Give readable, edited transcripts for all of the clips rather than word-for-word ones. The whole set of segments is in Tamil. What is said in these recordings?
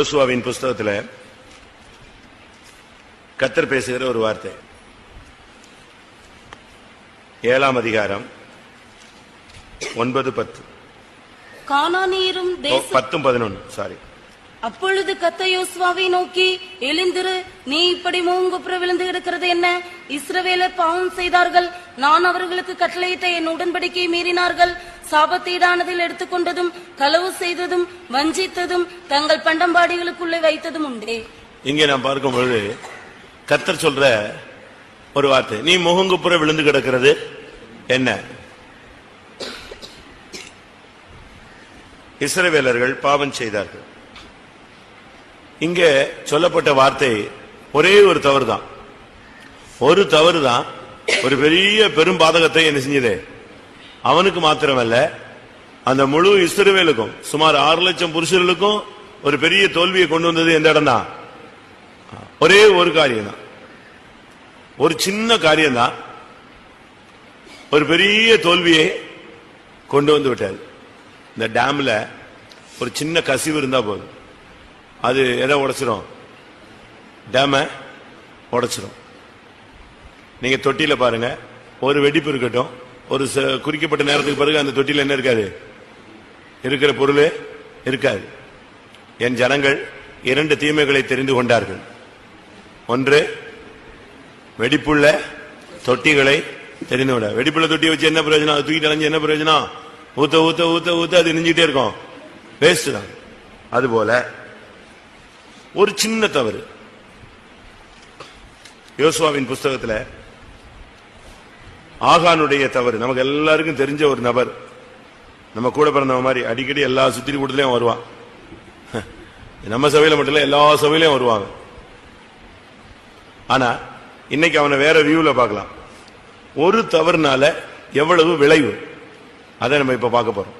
யோசுவாவின் புஸ்தகத்தில் கர்த்தர் பேசுகிற ஒரு வார்த்தை 7ஆம் அதிகாரம் 9-10 கானானியரும் 10-11 சாரி. அப்பொழுது கர்த்தர் யோசுவாவை நோக்கி, எழுந்திரு, நீ இப்படி முகங்குப்புற விழுந்து கிடக்கிறது என்ன? இஸ்ரவேலர் பாவம் செய்தார்கள், நான் அவர்களுக்கு கட்டளையிட்ட என் உடன்படிக்கையை மீறினார்கள், சாபத்தீடானதில் எடுத்துக்கொண்டதும் களவு செய்ததும் வஞ்சித்ததும் தங்கள் பண்டம்பாடிகளுக்குள்ளே வைத்ததும் உண்டே. இங்கே நான் பார்க்கும் பொழுது கர்த்தர் சொல்ற ஒரு வார்த்தை, நீ முகங்குப்புற விழுந்து கிடக்கிறது என்ன? இஸ்ரவேலர்கள் பாவம் செய்தார்கள். இங்கே சொல்லப்பட்ட வார்த்தை ஒரே ஒரு தவறு தான். ஒரு தவறு தான் ஒரு பெரிய பெரும் பாதகத்தை என்ன செஞ்சது? அவனுக்கு மாத்திரமல்ல, அந்த முழு இஸ்ரவேலுக்கும் சுமார் 6 லட்சம் புருஷர்களுக்கும் ஒரு பெரிய தோல்வியை கொண்டு வந்தது எந்த இடம் தான்? ஒரே ஒரு காரியம் தான், ஒரு சின்ன காரியம் தான் ஒரு பெரிய தோல்வியை கொண்டு வந்து விட்டாது. இந்த டேம்ல ஒரு சின்ன கசிவு இருந்தா போதும், அது எதை உடைச்சிரும்? டேம உடைச்சிரும். நீங்க தொட்டியில பாருங்க, ஒரு வெடிப்பு இருக்கட்டும், ஒரு குறிக்கப்பட்ட நேரத்துக்கு பிறகு அந்த தொட்டியில் என்ன இருக்காது? இருக்கிற பொருள் இருக்காது. என் ஜனங்கள் 2 தீமைகளை தெரிந்து கொண்டார்கள். ஒன்று, வெடிப்புள்ள தொட்டிகளை தெரிந்து கொண்டார். வெடிப்புள்ள தொட்டியை வச்சு என்ன பிரயோஜனம்? அது தூக்கிட்டு அலைஞ்சு என்ன பிரயோஜனம்? ஊத்த ஊத்த ஊத்த ஊத்த அது நெஞ்சிட்டே இருக்கும், வேஸ்ட் தான். அதுபோல ஒரு சின்ன தவறு யோசுவாவின் புஸ்தகத்தில் ஆகானுடைய தவறு நமக்கு எல்லாருக்கும் தெரிஞ்ச ஒரு நபர், நம்ம கூட பிறந்தவங்க மாதிரி அடிக்கடி எல்லா சுத்திரி கூட்டத்திலையும் வருவான். நம்ம சபையில மட்டும் இல்ல, எல்லா சபையிலையும் வருவாங்க. ஆனா இன்னைக்கு அவனை வேற வியூல பார்க்கலாம். ஒரு தவறுனால எவ்வளவு விளைவு, அதை நம்ம இப்ப பார்க்க போறோம்.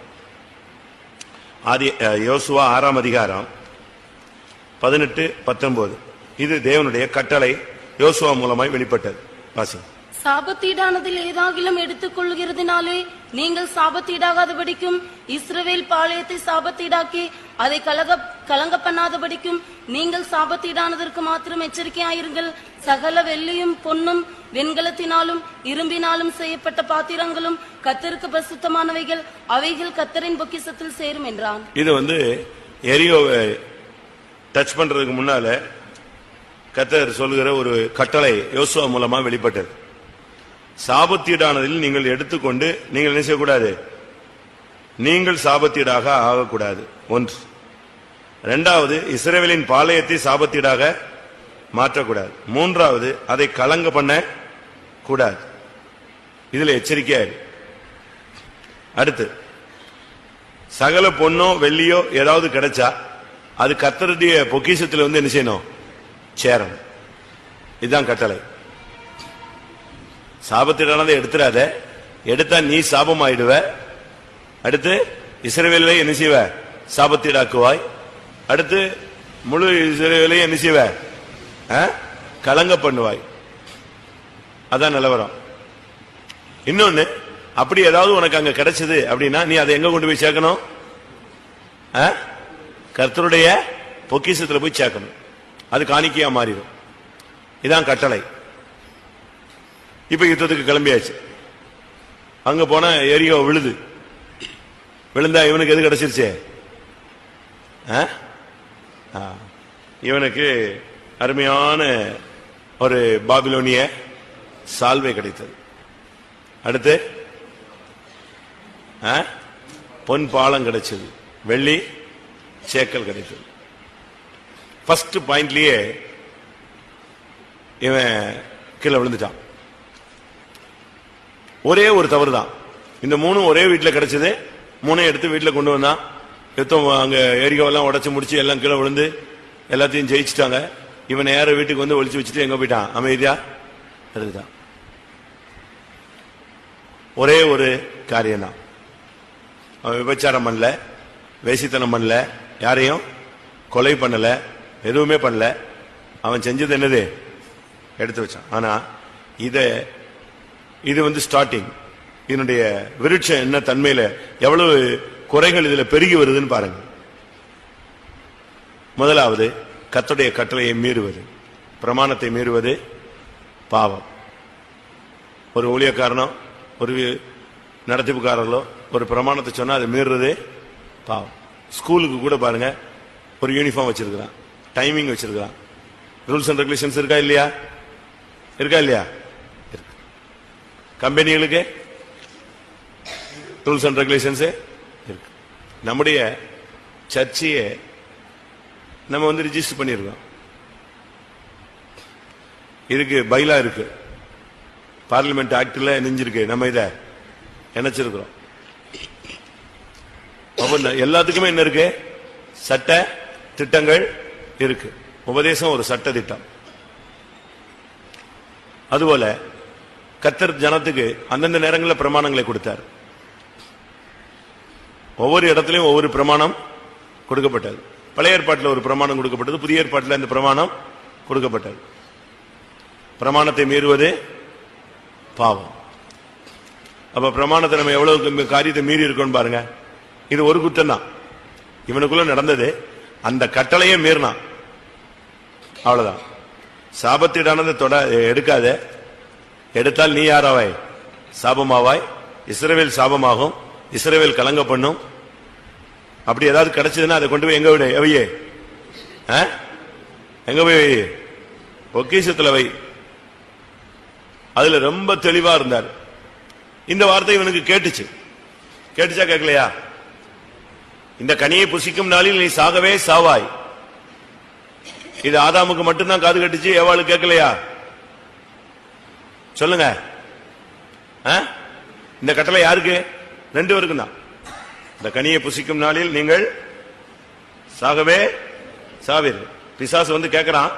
யோசுவா 6ஆம் அதிகாரம் 18-19. இது தேவனுடைய கட்டளை யோசுவா மூலமாய் வெளிப்பட்டது. வாசி. சாபத்தீடானதில் ஏதாகிலும் எடுத்துக் கொள்கிறதுனாலே நீங்கள் சாபத்தீடாகாதபடிக்கும், இஸ்ரவேல் பாளையத்தை சாபத்தீடாக்கி அதை கலங்க பண்ணாதபடிக்கும் நீங்கள் சாபத்தீடானதற்கு மாத்திரம் எச்சரிக்கையாயிருங்கள். சகல வெள்ளியும் பொன்னும் வெண்கலத்தினாலும் இரும்பினாலும் செய்யப்பட்ட பாத்திரங்களும் கர்த்தருக்கு பரிசுத்தமானவைகள், அவைகள் கர்த்தரின் பொக்கிஷத்தில் சேரும் என்றான். இது எரியோவை டச் பண்றதுக்கு முன்னால கர்த்தர் சொல்லுகிற ஒரு கட்டளை யோசுவா மூலமா வெளிப்பட்டது. சாபத்தீடானதில் நீங்கள் எடுத்துக்கொண்டு நீங்கள் என்ன செய்யக்கூடாது? நீங்கள் சாபத்தீடாக ஆகக்கூடாது. ஒன்று. 2வது, இஸ்ரவேலின் பாளையத்தை சாபத்தீடாக மாற்றக்கூடாது. 3வது, அதை கலங்க பண்ண கூடாது. இதுல எச்சரிக்கையா. அடுத்து, சகல பொன்னோ வெள்ளியோ ஏதாவது கிடைச்சா அது கர்த்தருடைய பொக்கிஷத்துல என்ன செய்யணும்? சேரணும். இதுதான் கட்டளை. சாபத்திடானதை எடுத்துறாத, எடுத்தா நீ சாபம் ஆயிடுவ. அடுத்து இஸ்ரவேலை என்ன செய்வ? சாபத்தீடாக்குவாய். அடுத்து முழு இஸ்ரவேலை என்ன செய்வ? கலங்க பண்ணுவாய். அதான் நிலவரம். இன்னொன்னு, அப்படி ஏதாவது உனக்கு அங்க கிடைச்சது அப்படின்னா நீ அதை எங்க கொண்டு போய் சேர்க்கணும்? கர்த்தருடைய பொக்கிஷத்துல போய் சேர்க்கணும். அது காணிக்கையா மாறிடும். இதான் கட்டளை. இப்ப யுத்தத்துக்கு கிளம்பியாச்சு. அங்க போன எரியோ விழுது. விழுந்தா இவனுக்கு எது கிடைச்சிருச்சே? இவனுக்கு அருமையான ஒரு பாபிலோனிய சால்வை கிடைத்தது. அடுத்து பொன் பாலம் கிடைச்சது, வெள்ளி சேக்கல் கிடைத்தது. ஃபர்ஸ்ட் பாயிண்ட்லயே இவன் கீழே விழுந்துட்டான். ஒரே ஒரு தவறு தான். இந்த 3 ஒரே வீட்டில் கிடைச்சது. 3 எடுத்து வீட்டில் கொண்டு வந்தான். யுத்தம் அங்க எரிகோவெல்லாம் உடைச்சு முடிச்சு எல்லாம் கீழே விழுந்து எல்லாத்தையும் ஜெயிச்சுட்டாங்க. இவன் நேர வீட்டுக்கு வந்து ஒளிச்சு வச்சுட்டு எங்க போயிட்டான்? அமைதியா இருந்துட்டான். ஒரே ஒரு காரியம் தான். அவன் விபச்சாரம் பண்ணல, வேசித்தனம் பண்ணல, யாரையும் கொலை பண்ணல, எதுவுமே பண்ணல. அவன் செஞ்சது என்னது? எடுத்து வச்சான். ஆனா இது ஸ்டார்டிங். இதனுடைய விருட்சம் என்ன தன்மையில எவ்வளவு குறைகள் இதுல பெருகி வருதுன்னு பாருங்க. முதலாவது கர்த்தருடைய கட்டளையை மீறுவது, பிரமாணத்தை மீறுவது பாவம். ஒரு ஊழியக்காரனோ ஒரு நடத்திப்புக்காரர்களோ ஒரு பிரமாணத்தை சொன்னா அதை மீறுறது பாவம். ஸ்கூலுக்கு கூட பாருங்க, ஒரு யூனிஃபார்ம் வச்சிருக்கிறான், டைமிங் வச்சிருக்கிறான், ரூல்ஸ் அண்ட் ரெகுலேஷன்ஸ் இருக்கா இல்லையா? இருக்கா இல்லையா? கம்பெனிகளுக்கு ரூல்ஸ் அண்ட் ரெகுலேஷன்ஸ் இருக்கு. நம்முடைய சர்ச்சையை நம்ம வந்து ரிஜிஸ்டர் பண்ணிருக்கோம், இதுக்கு பைலா இருக்கு, பார்லிமெண்ட் ஆக்ட்ல நெஞ்சிருக்கு, நம்ம இதை இணைச்சிருக்கிறோம். எல்லாத்துக்குமே என்ன இருக்கு? சட்ட திட்டங்கள் இருக்கு. உபதேசம் ஒரு சட்ட திட்டம். அதுபோல கர்த்தர் ஜனத்துக்கு அந்தந்த நேரங்களில் பிரமாணங்களை கொடுத்தார். ஒவ்வொரு இடத்திலையும் ஒவ்வொரு பிரமாணம் கொடுக்கப்பட்டது. பழைய ஏற்பாட்டில் ஒரு பிரமாணம் கொடுக்கப்பட்டது, புதிய ஏற்பாட்டில் இந்த பிரமாணம் கொடுக்கப்பட்டது. பிரமாணத்தை மீறுவது பாவம். அப்ப பிரமாணத்தை நம்ம எவ்வளவு காரியத்தை மீறி இருக்கோம் பாருங்க. இது ஒரு குற்றம் தான் இவனுக்குள்ள நடந்தது. அந்த கட்டளையே மீறினான், அவ்வளவுதான். சாபத்திடானதை எடுக்காத, எடுத்தால் நீ யாராவாய்? சாபமாவாய். இஸ்ரவேல் சாபமாகும், இஸ்ரவேல் கலங்க பண்ணும். அப்படி ஏதாவது கிடைச்சதுன்னா அதை கொண்டு போய் எங்க விட எவையே? எங்க போய்? பொக்கிஷத்துல வை. அதுல ரொம்ப தெளிவா இருந்தார். இந்த வார்த்தை இவனுக்கு கேட்டுச்சு. கேட்டுச்சா கேட்கலையா? இந்த கனியை புசிக்கும் நாளில் நீ சாகவே சாவாய். இது ஆதாமுக்கு மட்டும்தான் காது கட்டுச்சு, எவாளு கேட்கலையா? சொல்லுங்க. இந்த கட்டளை யாருக்கு? 2 பேருக்கும் தான். இந்த கனியை புசிக்கும் நாளில் நீங்கள் சாகவே சாவீர்கள். பிசாசு வந்து கேட்கிறான்,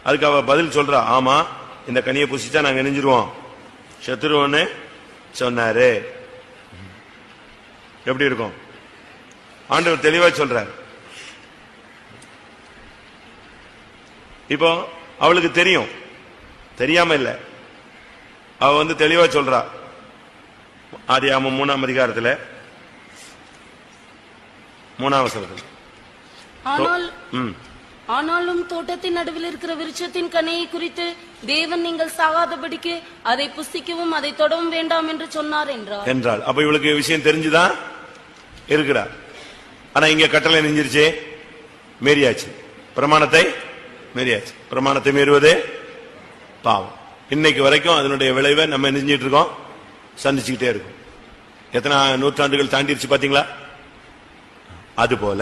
அதுக்கு அவ பதில் சொல்றா, ஆமா இந்த கனியை புசிச்சா நாங்க நெஞ்சிருவோம், சத்துருவோன்னு சொன்னாரு. எப்படி இருக்கும்? ஆண்டவர் தெளிவா சொல்றார். இப்போ அவளுக்கு தெரியும், தெரியாம இல்ல, அவ வந்து தெளிவா சொல்றா. ஆதியாகமம் 3ஆம் அதிகாரத்துல 3ஆம் வசனத்துல, ஆனாலும் தோட்டத்தின் நடுவில் இருக்கிற விருட்சத்தின் கனியை குறித்து தேவன் நீங்கள் சாகாதபடிக்கு அதை புசிக்கவும் அதை தொடவும் வேண்டாம் என்று சொன்னார் என்றாள். அப்ப இவளுக்கு விஷயம் தெரிஞ்சுதான் இருக்கிறார். ஆனா இங்க கட்டளை நெஞ்சிருச்சு, மீறியாச்சு, பிரமாணத்தை மீறியாச்சு. பிரமாணத்தை மீறுவது பாவம். இன்னைக்கு வரைக்கும் அதனுடைய விளைவை நம்ம நெஞ்சிட்டு இருக்கோம், சந்திச்சுக்கிட்டே இருக்கும். எத்தனை நூற்றாண்டுகள் தாண்டிருச்சு பாத்தீங்களா? அதுபோல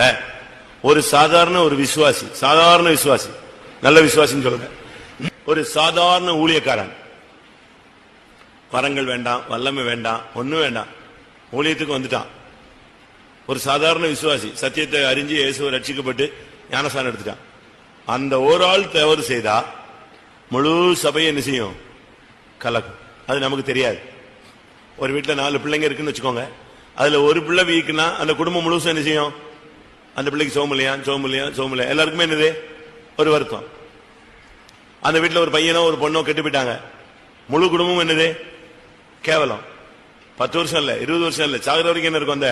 ஒரு சாதாரண ஒரு விசுவாசி, சாதாரண விசுவாசி, நல்ல விசுவாசின்னு சொல்லுங்க, ஒரு சாதாரண ஊழியக்காரன், வரங்கள் வேண்டாம், வல்லமை வேண்டாம், ஒண்ணும் வேண்டாம், ஊழியத்துக்கு வந்துட்டான். ஒரு சாதாரண விசுவாசி சத்தியத்தை அறிஞ்சு இயேசுவை ரட்சிக்கப்பட்டு ஞானஸ்நானம் எடுத்துட்டான். அந்த ஒரு ஆள் தவறு செய்தா முழு சபையை என்ன செய்யும்? கலக்கும். அது நமக்கு தெரியாது. ஒரு வீட்டுல 4 பிள்ளைங்க இருக்குன்னு வச்சுக்கோங்க, அதுல ஒரு பிள்ளை வீக்குன்னா அந்த குடும்பம் முழுசும் என்ன செய்யும்? அந்த பிள்ளைக்கு சோமலையா சோமலையா சோமலையா, எல்லாருக்குமே என்னது? ஒரு வருத்தம். அந்த வீட்டுல ஒரு பையனோ ஒரு பொண்ணோ கெட்டு போயிட்டாங்க, முழு குடும்பமும் என்னது? கேவலம். 10 வருஷம் இல்ல, 20 வருஷம் இல்ல, சாகர வரைக்கும் என்ன இருக்கும்? அந்த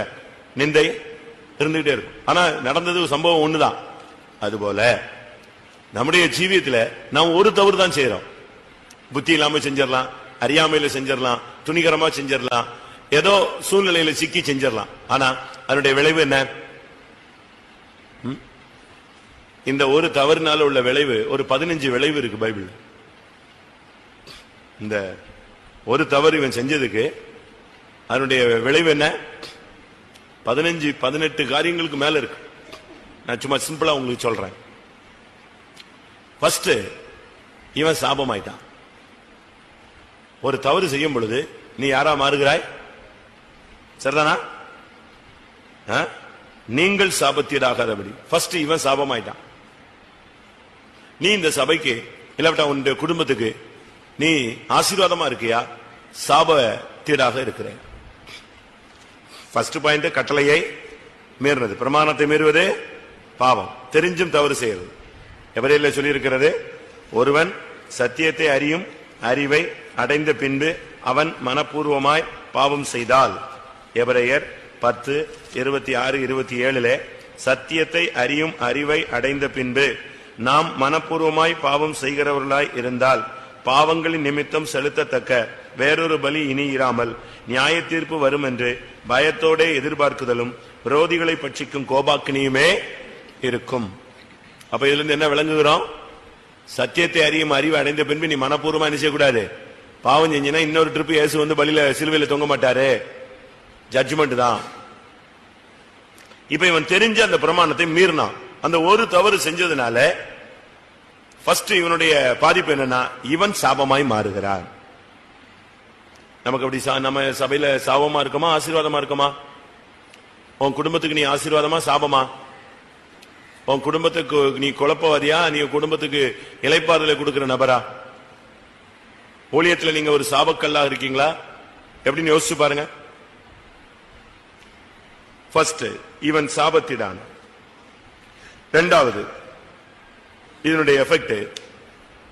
நிந்தை இருந்துகிட்டே இருக்கும். ஆனா நடந்தது சம்பவம் ஒண்ணுதான். அதுபோல நம்முடைய ஜீவியத்துல நாம் ஒரு தவறு தான் செய்யறோம். புத்தி இல்லாம செஞ்சிடலாம், அறியாமையில செஞ்சிடலாம், துணிகரமா செஞ்சிடலாம், ஏதோ சூழ்நிலையில சிக்கி செஞ்சிடலாம். ஆனா அதனுடைய விளைவு என்ன? இந்த ஒரு தவறுனால உள்ள விளைவு ஒரு 15 விளைவு இருக்கு பைபிள். இந்த ஒரு தவறு இவன் செஞ்சதுக்கு அதனுடைய விளைவு என்ன? 15-18 காரியங்களுக்கு மேல இருக்கு. நான் சும்மா சிம்பிளா உங்களுக்கு சொல்றேன். ஃபர்ஸ்ட், இவன் சாபமாயிட்டான். ஒரு தவறு செய்யும் பொழுது நீ யாரா மாறுகிறாய்? சரிதானா? நீங்கள் சாபத்தீடாகாதபடி ஃபர்ஸ்ட் இவன் சாபமாயிட்டான். நீ இந்த சபைக்கு இல்லாவிட்டா உன்னுடைய குடும்பத்துக்கு நீ ஆசீர்வாதமா இருக்கியா? சாபத்தீடாக இருக்கிற. ஃபர்ஸ்ட் பாயிண்ட் கட்டளையை மீறுவது, பிரமாணத்தை மீறுவது பாவம், தெரிஞ்சும் தவறு செய்வது. எபிரேயர்ல சொல்லி இருக்கிறது, ஒருவன் சத்தியத்தை அறியும் அறிவை அடைந்த பின்பு அவன் மனப்பூர்வமாய் பாவம் செய்தால், எபிரேயர் 10:26-27 சத்தியத்தை அறியும் அறிவை அடைந்த பின்பு நாம் மனப்பூர்வமாய் பாவம் செய்கிறவர்களாய் இருந்தால் பாவங்களின் நிமித்தம் செலுத்தத்தக்க வேறொரு பலி இனி இராமல் நியாய தீர்ப்பு வரும் என்று பயத்தோட எதிர்பார்க்குதலும் விரோதிகளை பட்சிக்கும் கோபாக்கினியுமே இருக்கும். அப்ப இதுல இருந்து என்ன விளங்குகிறோம்? சத்தியத்தை அறியும் அறிவு அடைந்த பின்பு நீ மனப்பூர்வமா என்ன செய்யக்கூடாது? பாவம் செஞ்சினா இன்னொரு ட்ரிப் இயேசு வந்து பலியில சிலுவையில தொங்க மாட்டாரு, ஜட்ஜ்மெண்ட் தான். இப்ப இவன் தெரிஞ்ச அந்த பிரமாணத்தை மீறினான். அந்த ஒரு தவறு செஞ்சதுனால ஃபர்ஸ்ட் இவனுடைய பாதிப்பு என்னன்னா, இவன் சாபமாய் மாறுகிறான். நமக்கு அப்படி நம்ம சபையில சாபமா இருக்குமா ஆசீர்வாதமா இருக்குமா? உன் குடும்பத்துக்கு நீ ஆசீர்வாதமா சாபமா? உன் குடும்பத்துக்கு நீ குழப்பவாதியா, நீ குடும்பத்துக்கு இளைப்பாறுதலை கொடுக்கிற நபரா? ஊழியத்துல நீங்க ஒரு சாபக்கல்லா இருக்கீங்களா? எப்படின்னு யோசிச்சு பாருங்க. ஃபர்ஸ்ட் இவன் சாபத்திடான். இரண்டாவது இதனுடைய எஃபெக்ட்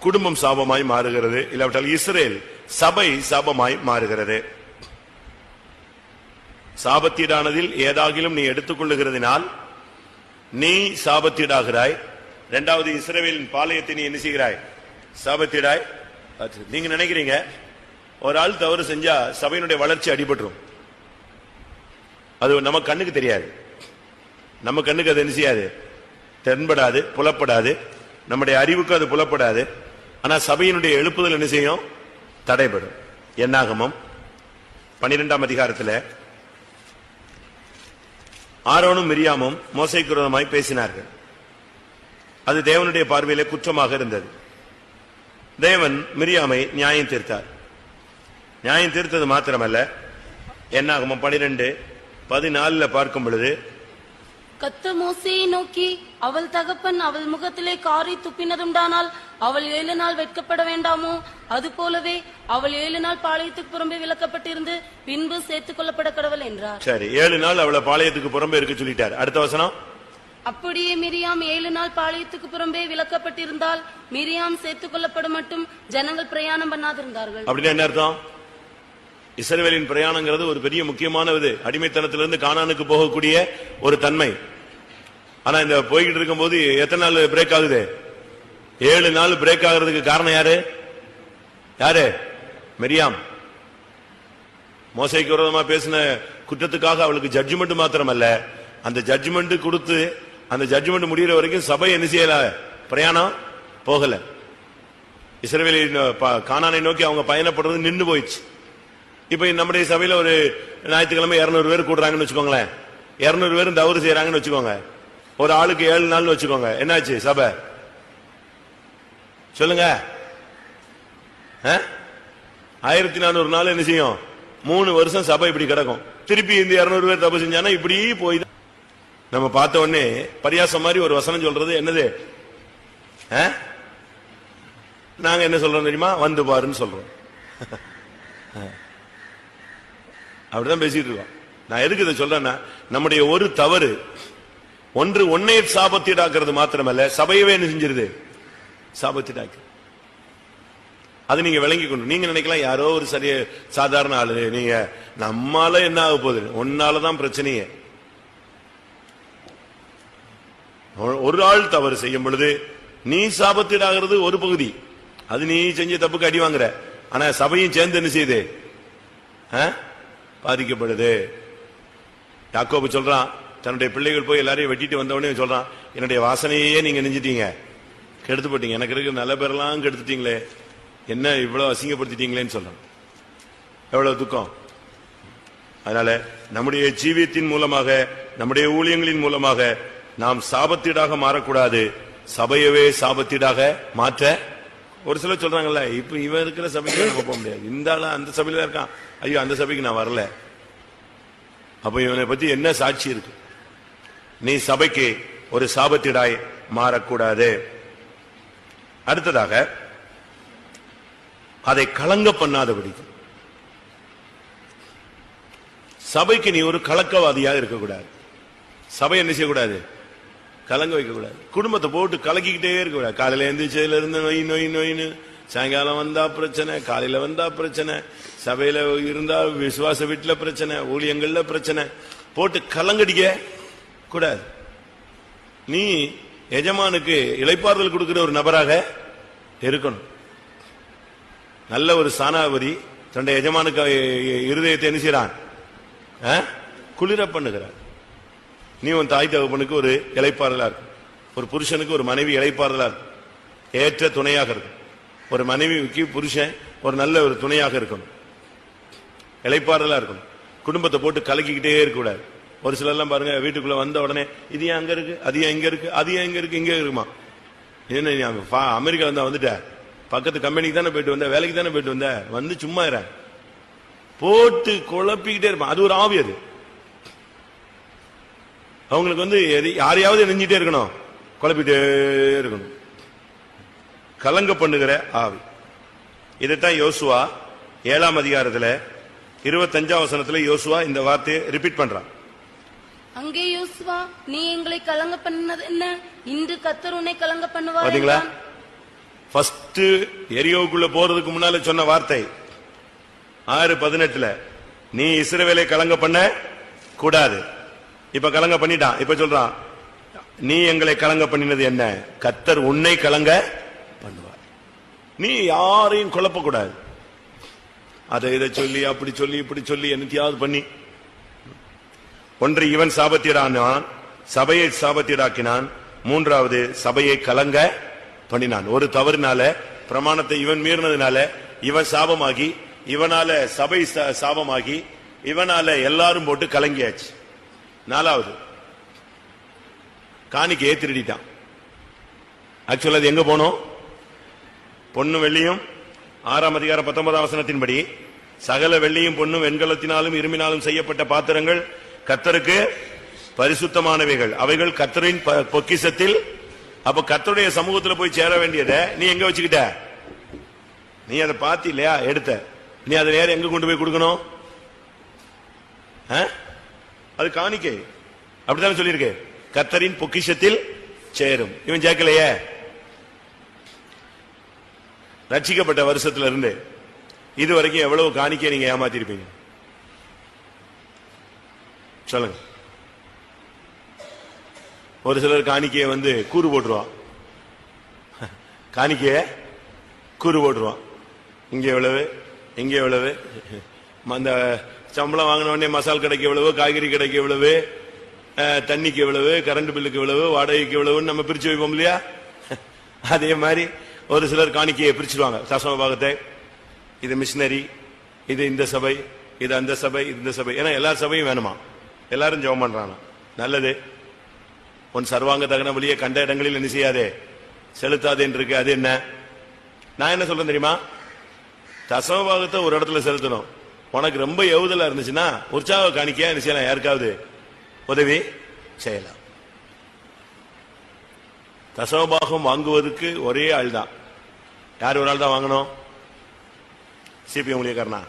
குடும்பம் சாபமாய் மாறுகிறது, இல்லாவிட்டால் இஸ்ரேல் சபை சாபமாய் மாறுகிறது. சாபத்தீடானதில் ஏதாகிலும் நீ எடுத்துக்கொள்ளுகிறதினால் நீ சாபத்தீடாகிறாய். இரண்டாவது இஸ்ரவேலின் பாளையத்தை நீ என்ன செய்கிறாய்? சாபத்தீடாய். நீங்க நினைக்கிறீங்க ஒரு ஆள் தவறு செஞ்சா சபையினுடைய வளர்ச்சி அடிபட்டுரும். அது நம்ம கண்ணுக்கு தெரியாது, நம்ம கண்ணுக்கு அது என்ன செய்யாது, தென்படாது, புலப்படாது, நம்முடைய அறிவுக்கு அது புலப்படாது. ஆனா சபையினுடைய எழுப்புதல் என்ன செய்யும்? தடைபடும். என்னாகமம் 12ஆம் அதிகாரத்தில் ஆரோனும் மிரியாமும் மோசேக்கு விரோதமாய் பேசினார்கள். அது தேவனுடைய பார்வையிலே குற்றமாக இருந்தது. தேவன் மிரியாமை நியாயம் தீர்த்தார். நியாயம் தீர்த்தது மாத்திரமல்ல, என்னாகமம் 12:14 பார்க்கும் பொழுது, கர்த்தர் மோசேயை நோக்கி, அவள் தகப்பன் அவள் முகத்திலே காரி துப்பினதுண்டானால் அவள் 7 நாள் வெட்கப்பட வேண்டாமோ? அது போலவே அவள் 7 நாள் பாளையத்துக்கு புறம்பே விலக்கப்பட்டிருந்து பின்பு சேர்த்துக் கொள்ளப்பட கடவுள் என்றார். சரி, 7 நாள் அவளை பாளையத்துக்கு புறம்பே இருக்க சொல்லிட்டார். அடுத்த வசனம், அப்படியே மிரியாம் 7 நாள் பாளையத்துக்கு புறம்பே விலக்கப்பட்டிருந்தால் மிரியாம் சேர்த்துக் கொள்ளப்பட மட்டும் ஜனங்கள் பிரயாணம் பண்ணாதிருந்தார்கள். அப்படின்னா என்ன அர்த்தம்? இஸ்ரவேலின் பிரயாணங்கிறது ஒரு பெரிய முக்கியமானது. அடிமைத்தனத்திலிருந்து கானானுக்கு போகக்கூடிய ஒரு தன்மை. ஆனா இந்த போய்கிட்டு இருக்கும் போது எத்தனை நாள் பிரேக் ஆகுது? 7 நாள் பிரேக் ஆகிறதுக்கு காரணம் யாரு? யாரு? மிரியாம். மோசேக்கு விரோதமா பேசின குற்றத்துக்காக அவளுக்கு ஜட்ஜ்மெண்ட் மாத்திரமல்ல, அந்த ஜட்ஜ்மெண்ட் கொடுத்து அந்த ஜட்ஜ்மெண்ட் முடிகிற வரைக்கும் சபை என்ன செய்யல, பிரயாணம் போகல. இஸ்ரவேலின் கானானை நோக்கி அவங்க பயணப்படுறது நின்று போயிடுச்சு. இப்ப நம்முடைய சபையில ஒரு ஞாயிற்றுக்கிழமை 200 பேர் கூடுறாங்கன்னு வச்சுக்கோங்களேன். 200 பேரும் தவறு செய்யறாங்கன்னு வச்சுக்கோங்க. ஒரு ஆளுக்கு 7 நாள்னு வச்சுக்கோங்க. என்னாச்சு சபை? சொல்லுங்க. 1400 நாள் என்ன செய்யும்? 3 வருஷம் சபை இப்படி கிடக்கும். திருப்பி இந்த 200 பேர் தப்பு செஞ்சானா இப்படி போய் நம்ம பார்த்த உடனே பரியாசம் மாதிரி ஒரு வசனம் சொல்றது என்னது? நாங்க என்ன சொல்றோம் தெரியுமா? வந்து பாருன்னு சொல்றோம். அப்படிதான் பேசிட்டு இருக்கோம். நான் எதுக்கு இதை சொல்றேன்னா, நம்முடைய ஒரு தவறு ஒன்னே சாபத்தீடாக்குறது மாத்திரமல்ல, சபையவே என்ன செஞ்சிருது? சாபத்தீடாக்கு. அது நீங்க விளங்கி கொண்டு நீங்க நினைக்கலாம் யாரோ ஒரு சரிய சாதாரண ஆளு, நீங்க நம்மால என்ன ஆக போகுது? ஒன்னாலதான் பிரச்சனையே. ஒரு ஆள் தவறு செய்யும் பொழுது நீ சாபத்தீடாகிறது ஒரு பகுதி, அது நீ செஞ்ச தப்புக்கு அடி வாங்குற. ஆனா சபையும் சேர்ந்து என்ன செய்யுது? பாதிக்கப்படுது. யாக்கோபு சொல்றான், தன்னுடைய பிள்ளைகள் போய் எல்லாரையும் வெட்டிட்டு வந்தவனே சொல்றான், என்னுடைய வாசனையே நீங்க நெஞ்சிட்டீங்க, கெடுத்து போட்டீங்க, எனக்கு இருக்கிற நல்ல பேரெல்லாம் கெடுத்துட்டீங்களே, என்ன இவ்வளவு அசிங்கப்படுத்திட்டீங்களேன்னு சொல்றான். எவ்வளவு துக்கம். அதனால நம்முடைய ஜீவியத்தின் மூலமாக, நம்முடைய ஊழியங்களின் மூலமாக நாம் சாபத்தீடாக மாறக்கூடாது, சபையவே சாபத்தீடாக மாற்ற. ஒரு சிலர் சொல்றாங்கல்ல, இப்ப இவன் இருக்கிற சபைக்கு நம்ம போக முடியாது, இந்த ஆள அந்த சபையில இருக்கான், ஐயோ அந்த சபைக்கு நான் வரல. அப்ப இவனை பத்தி என்ன சாட்சி இருக்கு? நீ சபைக்கு ஒரு சாபத்தீடாய் மாறக்கூடாது. அடுத்ததாக அதை கலங்க பண்ணாதபடி சபைக்கு நீ ஒரு கலக்கவாதியாக இருக்கக்கூடாது. சபை என்ன செய்யக்கூடாது? கலங்க வைக்கக்கூடாது. குடும்பத்தை போட்டு கலக்கிக்கிட்டே இருக்கக்கூடாது. காலையில எந்திரிச்சதுல இருந்து நொய் நொய் நொயின்னு, சாயங்காலம் வந்தா பிரச்சனை, காலையில வந்தா பிரச்சனை, சபையில இருந்தா விசுவாச வீட்டுல பிரச்சனை, ஊழியங்கள்ல பிரச்சனை, போட்டு கலங்கடிக்க கூடாது. நீ எஜமானுக்கு இளைப்பாறுதல் கொடுக்கிற ஒரு நபராக இருக்கணும். நல்ல ஒரு ஸ்தானாபதி தன்னுடைய எஜமானுக்கு இருதயத்தை என்ன செய்றான்? குளிர பண்ணுகிறார். நீ உன் தாய் தகப்பனுக்கு ஒரு இளைப்பாறுதலா இருக்கும். ஒரு புருஷனுக்கு ஒரு மனைவி இளைப்பாறுதலா இருக்கும், ஏற்ற துணையாக இருக்கும். ஒரு மனைவிக்கு புருஷன் ஒரு நல்ல ஒரு துணையாக இருக்கணும், இளைப்பாறுதலா இருக்கணும். குடும்பத்தை போட்டு கலக்கிக்கிட்டே இருக்கக்கூடாது. ஒரு சிலர்லாம் பாருங்க, வீட்டுக்குள்ள வந்த உடனே இது ஏன் அங்க இருக்கு, அது ஏன் இங்க இருக்கு, அது ஏன் இங்க இருக்கு, இங்க இருக்குமா? என்ன அமெரிக்கா வந்துட்ட, பக்கத்து கம்பெனிக்கு தானே போயிட்டு வந்த, வேலைக்கு தானே போயிட்டு வந்த, வந்து சும்மா இரு, போட்டு குழப்பிக்கிட்டே இருப்பான். அது ஒரு ஆவி. அது அவங்களுக்கு வந்து யாரையாவது நெஞ்சிட்டே இருக்கணும், குழப்பிட்டே இருக்கணும், கலங்க பண்ணுகிற ஆவி. இதைத்தான் யோசுவா 7ஆம் அதிகாரத்துல 25ஆம் வசனத்துல யோசுவா இந்த வார்த்தையை ரிப்பீட் பண்றான். அங்கே யோசுவா, நீ எங்களை கலங்க பண்ணது என்ன? இன்று கர்த்தர் உன்னை கலங்க பண்ணுவார். பாத்தீங்களா? ஃபர்ஸ்ட் எரியோவுக்குள்ள போறதுக்கு முன்னால சொன்ன வார்த்தை 6:18, நீ இஸ்ரவேலை கலங்க பண்ண கூடாது. இப்ப கலங்க பண்ணிட்டான். இப்ப சொல்றான், நீ எங்களை கலங்க பண்ணினது என்ன? கர்த்தர் உன்னை கலங்க பண்ணுவார். நீ யாரையும் குழப்ப கூடாது. அதை இதை சொல்லி அப்படி சொல்லி இப்படி சொல்லி என்னத்தையாவது பண்ணி, ஒன்று இவன் சாபத்தீடானான், சபையை சாபத்தீடாக்கினான். மூன்றாவது சபையை கலங்க பண்ணினான். ஒரு தவறுனால, பிரமாணத்தை இவன் மீறினதுனால இவன் சாபமாகி, இவனால சபை சாபமாகி, இவனால எல்லாரும் போட்டு கலங்கியாச்சு. நாலாவது காணிக்கையை திருடிட்டான். ஆக்சுவலா அது எங்க போனோம்? பொண்ணு வெள்ளியும் 6ஆம் அதிகாரம் 19ஆம் வசனத்தின்படி, சகல வெள்ளியும் பொண்ணும் வெண்கலத்தினாலும் இரும்பினாலும் செய்யப்பட்ட பாத்திரங்கள் கர்த்தருக்கு பரிசுத்தமானவைகள், அவைகள் கர்த்தரின் பொக்கிஷத்தில். அப்ப கர்த்தருடைய சமூகத்தில் போய் சேர வேண்டியதை நீ எங்க வச்சுக்கிட்ட? நீ அதை பார்த்து இல்லையா எடுத்த, நீ அதை நேரம் எங்க கொண்டு போய் கொடுக்கணும்? அது காணிக்கை. அப்படித்தானே சொல்லியிருக்கு, கர்த்தரின் பொக்கிஷத்தில் சேரும். இவன் கேட்கலையே. ரட்சிக்கப்பட்ட வருஷத்துல இருந்து இதுவரைக்கும் எவ்வளவு காணிக்கை நீங்க ஏமாத்திருப்பீங்க சொல்லுங்க. ஒரு சிலர் காணிக்கையை வந்து கூறு போட்டுருவான், காணிக்கைய கூறு போட்டுருவான். இங்க எவ்வளவு, இங்க எவ்வளவு, அந்த சம்பளம் வாங்கின உடனே மசால் கடைக்கு எவ்வளவு, காய்கறி கடைக்கு எவ்வளவு, தண்ணிக்கு எவ்வளவு, கரண்ட் பில்லுக்கு எவ்வளவு, வாடகைக்கு எவ்வளவுன்னு நம்ம பிரிச்சு வைப்போம் இல்லையா? அதே மாதிரி ஒரு சிலர் காணிக்கையை பிரிச்சுடுவாங்க. தசம பாகத்தை, இது மிஷினரி, இது இந்த சபை, இது அந்த சபை, இந்த சபை. ஏன்னா எல்லா சபையும் வேணுமா, எல்லாரும் ஜெபம் பண்றாங்க. நல்லது. உன் சர்வாங்க தகன வழியை கண்ட இடங்களில் என்ன செய்யாதே, செலுத்தாதே இருக்கு. அது என்ன? நான் என்ன சொல்றேன் தெரியுமா? தசம பாகத்தை ஒரு இடத்துல செலுத்தணும். உனக்கு ரொம்ப எவுதலா இருந்துச்சுன்னா உற்சாக காணிக்கையா என்ன செய்யலாம், யாருக்காவது உதவி செய்யலாம். தசமபாகம் வாங்குவதற்கு ஒரே ஆள் தான். யார் ஒரு ஆள் தான் வாங்கணும்? சிபிஎம் ஊழியக்காரனா?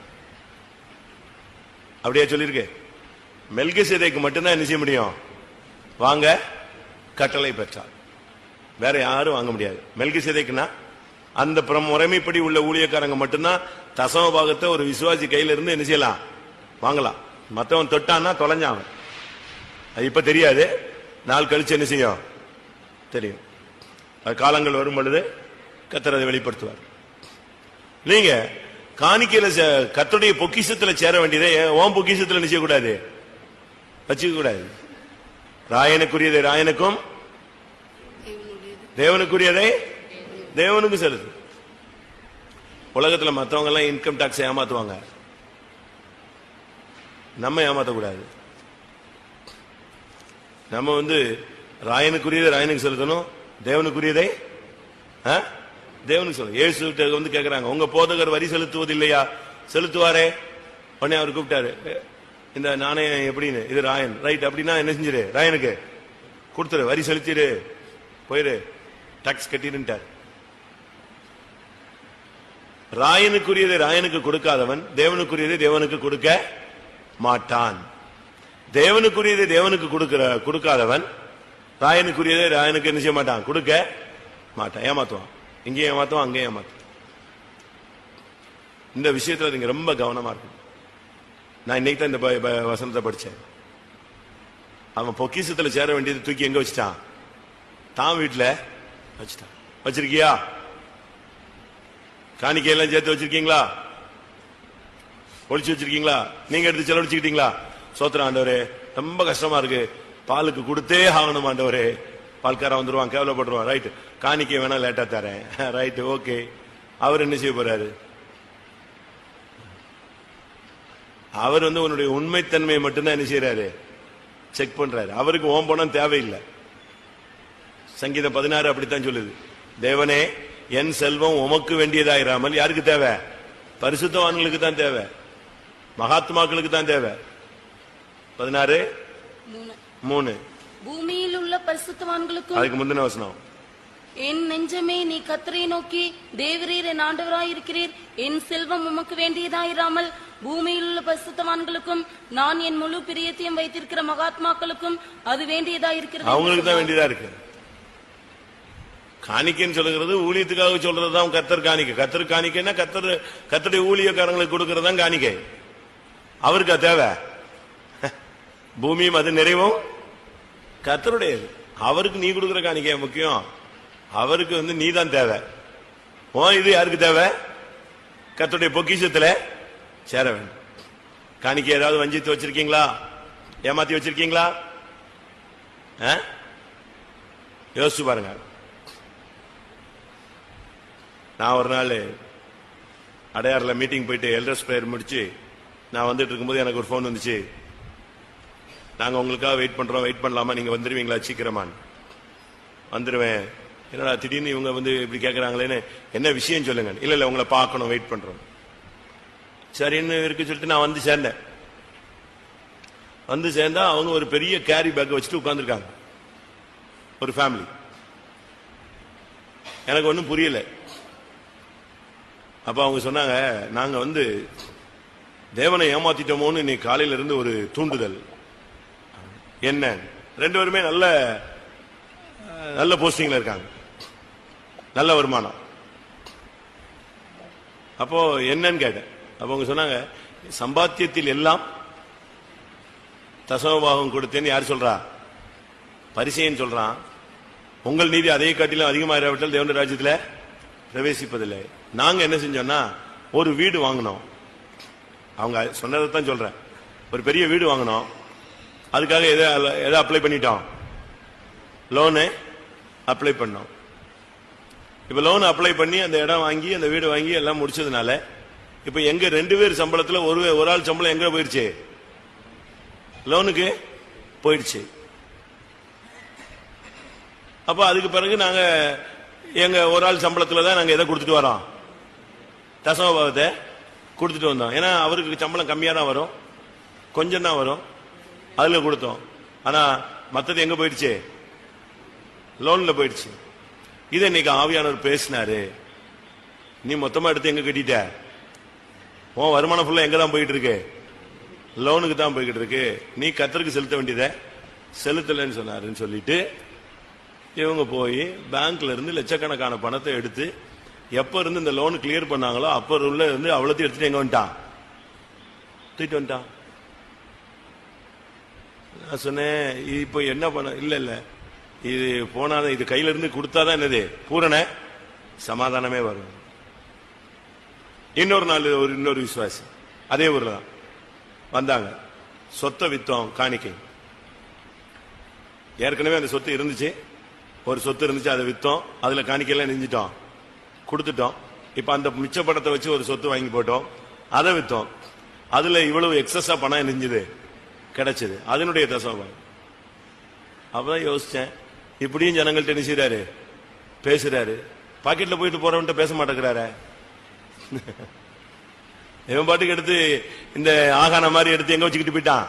அப்படியே சொல்லியிருக்கு. மெல்கிசேதேக்கு மட்டும்தான் என்ன செய்ய முடியும், வாங்க கட்டளை பெற்றார். வேற யாரும் வாங்க முடியாது. மெல்கிசேதேக்குன்னா அந்த முறைமைப்படி உள்ள ஊழியக்காரங்க மட்டும்தான் தசமபாகத்தை ஒரு விசுவாசி கையில இருந்து என்ன செய்யலாம், வாங்கலாம். மற்றவன் தொட்டான்னா தொலைஞ்சான். அது இப்ப தெரியாது, நாள் கழிச்சு என்ன செய்யும் தெரியும். காலங்கள் வரும் பொழுது கர்த்தர் அதை வெளிப்படுத்துவார். நீங்க காணிக்கையில கர்த்தருடைய பொக்கிஷத்துல சேர வேண்டியதை ஓம் பொக்கிஷத்துல நிச்சய கூடாது, வச்சுக்க கூடாது. ராயனுக்குரியதை ராயனுக்கும், தேவனுக்குரியதை தேவனுக்கும் செலுத்து. உலகத்துல மற்றவங்க எல்லாம் இன்கம் டாக்ஸ் ஏமாத்துவாங்க, நம்ம ஏமாத்தக்கூடாது. நம்ம வந்து ராயனுக்குரியதை ராயனுக்கு செலுத்தணும், தேவனுக்குரியதை தேவனுக்கு சொல்லணும். ஏசு வந்து கேட்கிறாங்க, உங்க போதகர் வரி செலுத்துவது இல்லையா? செலுத்துவாரே. உடனே அவர் கூப்பிட்டாரு, இந்த நாணயம் எப்படின்னு, இது ராயன். ரைட், அப்படின்னா என்ன செஞ்சிரு, ராயனுக்கு கொடுத்துரு, வரி செலுத்திடு, போயிரு, டாக்ஸ் கட்டிருட்டார். ராயனுக்குரியதை ராயனுக்கு கொடுக்காதவன் தேவனுக்குரியதை தேவனுக்கு கொடுக்க மாட்டான். தேவனுக்குரியதை தேவனுக்கு கொடுக்காதவன் ராயனுக்குரியதை ராயனுக்கு என்ன செய்ய மாட்டான், கொடுக்க மாட்டான். ஏமாத்துவான், இங்கேயும் ஏமாத்துவான், அங்கேயும் ஏமாத்துவான். இந்த விஷயத்துல நீங்க ரொம்ப கவனமா இருக்கும். நான் இன்னைக்கு தான் இந்த வசனத்தை படிச்சேன். அவன் பொக்கிஷத்துல சேர வேண்டியது தூக்கி எங்க வச்சுட்டான், தான் வீட்டுல வச்சுட்டான். வச்சிருக்கியா? காணிக்கையெல்லாம் சேர்த்து வச்சிருக்கீங்களா? ஒழிச்சு வச்சிருக்கீங்களா? நீங்க எடுத்து செலவழிச்சுக்கிட்டீங்களா? சோத்திரம் ஆண்டவரே, ரொம்ப கஷ்டமா இருக்கு, பாலுக்கு கொடுத்தே ஆகணும் ஆண்டவரே. பால்காரன் வந்துருவான், கேவலப்படுவான். ரைட், காணிக்கை வேணா லேட்டா தரேன். Right, okay. அவர் என்ன செய்ய போறாரு? அவர் உன்னுடைய உண்மைத்தன்மையை மட்டும்தான் என்ன செய்யறாரு? செக் பண்றாரு. அவருக்கு ஓம் பணம் தேவையில்லை. சங்கீதம் 16 அப்படித்தான் சொல்லுது. தேவனே, என் செல்வம் உமக்கு வேண்டியதாயிராமல் யாருக்கு தேவை? பரிசுத்தவான்களுக்கு தான் தேவை, மகாத்மாக்களுக்கு தான் தேவை. 16:3. பூமியில் உள்ள பரிசுத்தவான்களுக்கும். அதுக்கு முந்தின வசனம், என் நெஞ்சமே நீ கர்த்தரை நோக்கி தேவரீர் என் ஆண்டவராயிருக்கிறீர், என் செல்வம் உமக்கு வேண்டியதாயிராமல் பூமியில் உள்ள பரிசுத்தவான்களுக்கும் நான் என் முழு பிரியத்தையும் வைத்திருக்கிற மகாத்மாக்களுக்கும் அது வேண்டியதாயிருக்கிறது. அவங்களுக்கு தான் வேண்டியதா இருக்கு. காணிக்கைன்னு சொல்லுகிறது ஊழியத்துக்காக சொல்றதுதான் கர்த்தர் காணிக்கை. கர்த்தர் காணிக்கைன்னா கர்த்தருடைய ஊழியக்காரங்களுக்கு கொடுக்கறதான் காணிக்கை. அவருக்கு தேவை பூமியும் அது நிறைவும் கர்த்தருடையது. அவருக்கு நீ கொடுக்கிற காணிக்கை முக்கியம். அவருக்கு நீ தான் தேவை. இது யாருக்கு தேவை? கர்த்தருடைய பொக்கிஷத்துல சேர வேண்டும். காணிக்கை ஏதாவது வஞ்சித்து வச்சிருக்கீங்களா? ஏமாத்தி வச்சிருக்கீங்களா? யோசிச்சு பாருங்க. நான் ஒரு நாள் அடையாறுல மீட்டிங் போயிட்டு எல்டர்ஸ் பிரேயர் முடிச்சு நான் வந்துட்டு இருக்கும்போது எனக்கு ஒரு போன் வந்துச்சு. நாங்க உங்களுக்காக வெயிட் பண்றோம், வெயிட் பண்ணலாமா, நீங்க வந்துருவீங்களா சீக்கிரமான்னு. வந்துருவேன். என்னடா திடீர்னு இவங்க இப்படி கேட்கறாங்களேன்னு, என்ன விஷயம் சொல்லுங்க. இல்ல இல்ல உங்களை பார்க்கணும், வெயிட் பண்றோம். சரின்னு இருக்கு சொல்லிட்டு நான் வந்து சேர்ந்தேன். வந்து சேர்ந்தா அவங்க ஒரு பெரிய கேரி பேக் வச்சுட்டு உட்கார்ந்துருக்காங்க, ஒரு ஃபேமிலி. எனக்கு ஒன்றும் புரியல. அப்ப அவங்க சொன்னாங்க, நாங்க தேவனை ஏமாத்திட்டோமோன்னு இன்னைக்கு காலையில இருந்து ஒரு தூண்டுதல். என்ன? ரெண்டு பேருமே நல்ல நல்ல போஸ்டிங்ல இருக்காங்க, நல்ல வருமானம். அப்போ என்னன்னு கேட்டேன். அப்ப அவங்க சொன்னாங்க, சம்பாத்தியத்தில் எல்லாம் தசமபாகம் கொடுத்தேன்னு யார் சொல்றா? பரிசேயன் சொல்றான். உங்கள் நீதி அதை காட்டிலும் அதிகமாகிவிட்டால் தேவனுடைய ராஜ்யத்தில் பிரவேசிப்பதில்லை. நாங்க என்ன செஞ்சோம்னா ஒரு வீடு வாங்கினோம். அவங்க சொன்னதான் சொல்றேன். ஒரு பெரிய வீடு வாங்கினோம். அதுக்காக எதை அப்ளை பண்ணிட்டோம்? லோனு அப்ளை பண்ணோம். இப்ப லோன் அப்ளை பண்ணி அந்த இடம் வாங்கி அந்த வீடு வாங்கி எல்லாம் முடிச்சதுனால இப்ப எங்க 2 பேர் சம்பளத்துல ஒரு ஆள் சம்பளம் எங்க போயிருச்சு? லோனுக்கு போயிடுச்சு. அப்ப அதுக்கு பிறகு நாங்க எங்க ஒரு ஆள் சம்பளத்துல தான் நாங்க எதை கொடுத்துட்டு வரோம்? தசமபாகத்தை கொடுத்துட்டு வந்தோம். ஏன்னா அவருக்கு சம்பளம் கம்மியா தான் வரும், கொஞ்சம் தான் வரும், அதுல கொடுத்தோம். ஆனா மத்தது எங்க போயிடுச்சு? லோன்ல போயிடுச்சு. இதை இன்னைக்கு ஆவியானவர் பேசினாரு. நீ மொத்தமா எடுத்து எங்க கட்டிட்ட? உன் வருமானம் ஃபுல்லா எங்க தான் போயிட்டு இருக்கு? லோனுக்கு தான் போய்கிட்டு இருக்கு. நீ கர்த்தருக்கு செலுத்த வேண்டியத செலுத்தலன்னு சொன்னாருன்னு சொல்லிட்டு இவங்க போய் பேங்க்ல இருந்து லட்சக்கணக்கான பணத்தை எடுத்து எப்ப இருந்து இந்த லோன் கிளியர் பண்ணாங்களோ அப்ப உள்ள இருந்து அவ்வளோத்தையும் எடுத்துட்டு எங்க வந்துட்டான்? தூக்கிட்டு வந்துட்டான். நான் சொன்னேன், இப்ப என்ன பண்ண? இல்ல இது போனாதான், இது கையில இருந்து கொடுத்தாதான் என்னது பூரண சமாதானமே வரும். இன்னொரு நாள் இன்னொரு விசுவாசி அதே ஊர்ல தான் வந்தாங்க. சொத்தை வித்தோம், காணிக்கை. ஏற்கனவே அந்த சொத்து இருந்துச்சு, ஒரு சொத்து இருந்துச்சு, அதை வித்தோம். அதுல காணிக்கையெல்லாம் நெஞ்சிட்டோம், கொடுத்துட்டோம். இப்ப அந்த மிச்ச பணத்தை வச்சு ஒரு சொத்து வாங்கி போட்டோம், அதை வித்தோம். அதுல இவ்வளவு எக்ஸஸா பணம் நெஞ்சது கிடைச்சது, அதனுடைய தசமபாகம். அப்பதான் யோசிச்சேன், இப்படியும் ஜனங்கள்ட்ட என்ன செய்யறாரு? பேசுறாரு. பாக்கெட்ல போயிட்டு போறவன்ட்ட பேச மாட்டேங்கிறாரு. இவன் பாட்டுக்கு எடுத்து இந்த ஆகான மாதிரி எடுத்து எங்க வச்சுக்கிட்டு போயிட்டான்.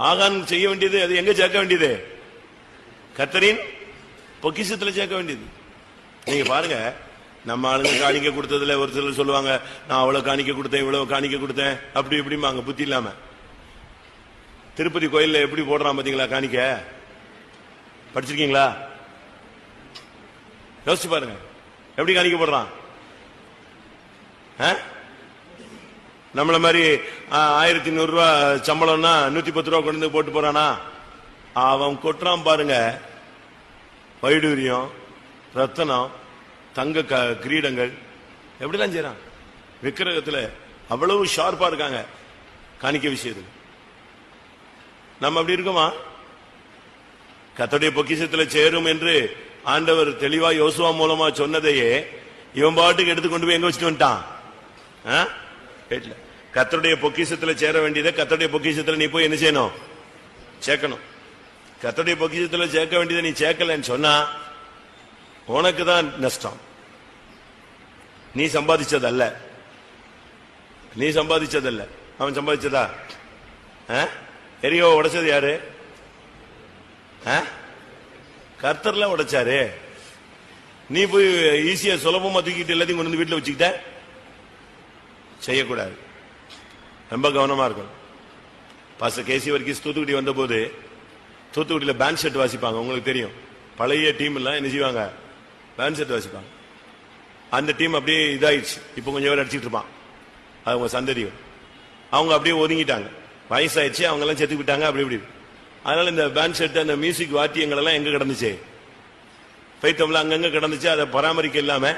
ஆகான் செய்ய வேண்டியது அது எங்க சேர்க்க வேண்டியது? கர்த்தரின் பொக்கிஷத்துல சேர்க்க வேண்டியது. நீங்க பாருங்க, நம்ம ஆளுங்க காணிக்க கொடுத்ததுல ஒரு சிலர் சொல்லுவாங்க, நான் அவ்வளவு காணிக்க கொடுத்தேன், இவ்வளவு காணிக்க கொடுத்தேன், அப்படி இப்படிமாங்க புத்தி இல்லாம. திருப்பதி கோயில்ல எப்படி போடுறான் பாத்தீங்களா காணிக்க? படிச்சிருக்கீங்களா? யோசிச்சு பாருங்க, எப்படி காணிக்க போடுறான். நம்மள மாதிரி 1100 ரூபாய் சம்பளம்னா 110 ரூபாய் கொண்டு போட்டு போறானா? அவன் கொட்டுறான் பாருங்க, வைடூரியம், ரத்தனம், தங்க கிரீடங்கள், எப்படிலாம் செய்யறான் விக்கிரகத்துல. அவ்வளவு ஷார்ப்பா இருக்காங்க காணிக்க விஷயத்துல. நம்ம அப்படி இருக்கோமா? கர்த்தருடைய பொக்கிஷத்துல சேரும் என்று ஆண்டவர் தெளிவா யோசுவா மூலமா சொன்னதையே இவன் பாட்டுக்கு எடுத்து கொண்டு போய் எங்க வச்சுட்டு வந்துட்டான்? வீட்டுல. கர்த்தருடைய பொக்கிஷத்துல சேர வேண்டியதை கர்த்தருடைய பொக்கிஷத்துல நீ போய் என்ன செய்யணும்? சேர்க்கணும். கர்த்தருடைய பொக்கிஷத்துல சேர்க்க வேண்டியதை நீ சேர்க்கலன்னு சொன்னா உனக்கு தான் நஷ்டம். நீ சம்பாதிச்சதல்ல, நீ சம்பாதிச்சதல்ல, அவன் சம்பாதிச்சதா? எரியோ உடைச்சது யாரு? கர்த்தர்ல உடைச்சாரு. நீ போய் ஈஸியா சுலபமா தூக்கிட்டு எல்லாத்தையும் கொண்டு வந்து வீட்டுல வச்சுக்கிட்ட. செய்யக்கூடாது. ரொம்ப கவனமா இருக்கும். பாஸ்டர் கேசி வரைக்கும் தூத்துக்குடி வந்த போது தூத்துக்குடியில பேண்ட் செட் வாசிப்பாங்க. உங்களுக்கு தெரியும், பழைய டீம் எல்லாம் என்ன செய்வாங்க? பேண்ட் செட் வாசிப்பாங்க. அந்த டீம் அப்படியே இதாயிடுச்சு. இப்ப கொஞ்சம் பேர் அடிச்சுட்டு இருப்பான். அவங்க சந்ததியும் அவங்க அப்படியே ஒதுங்கிட்டாங்க. வயசாயிடுச்சு, அவங்க எல்லாம் செத்து விட்டாங்க. அப்படி இப்படி. அதனால இந்த பேண்ட் செட், அந்த மியூசிக் வாத்தியங்கள் எல்லாம் எங்க கிடந்துச்சு? பைத்தம்ல அங்கங்க கிடந்துச்சு. அதை பராமரிக்க இல்லாம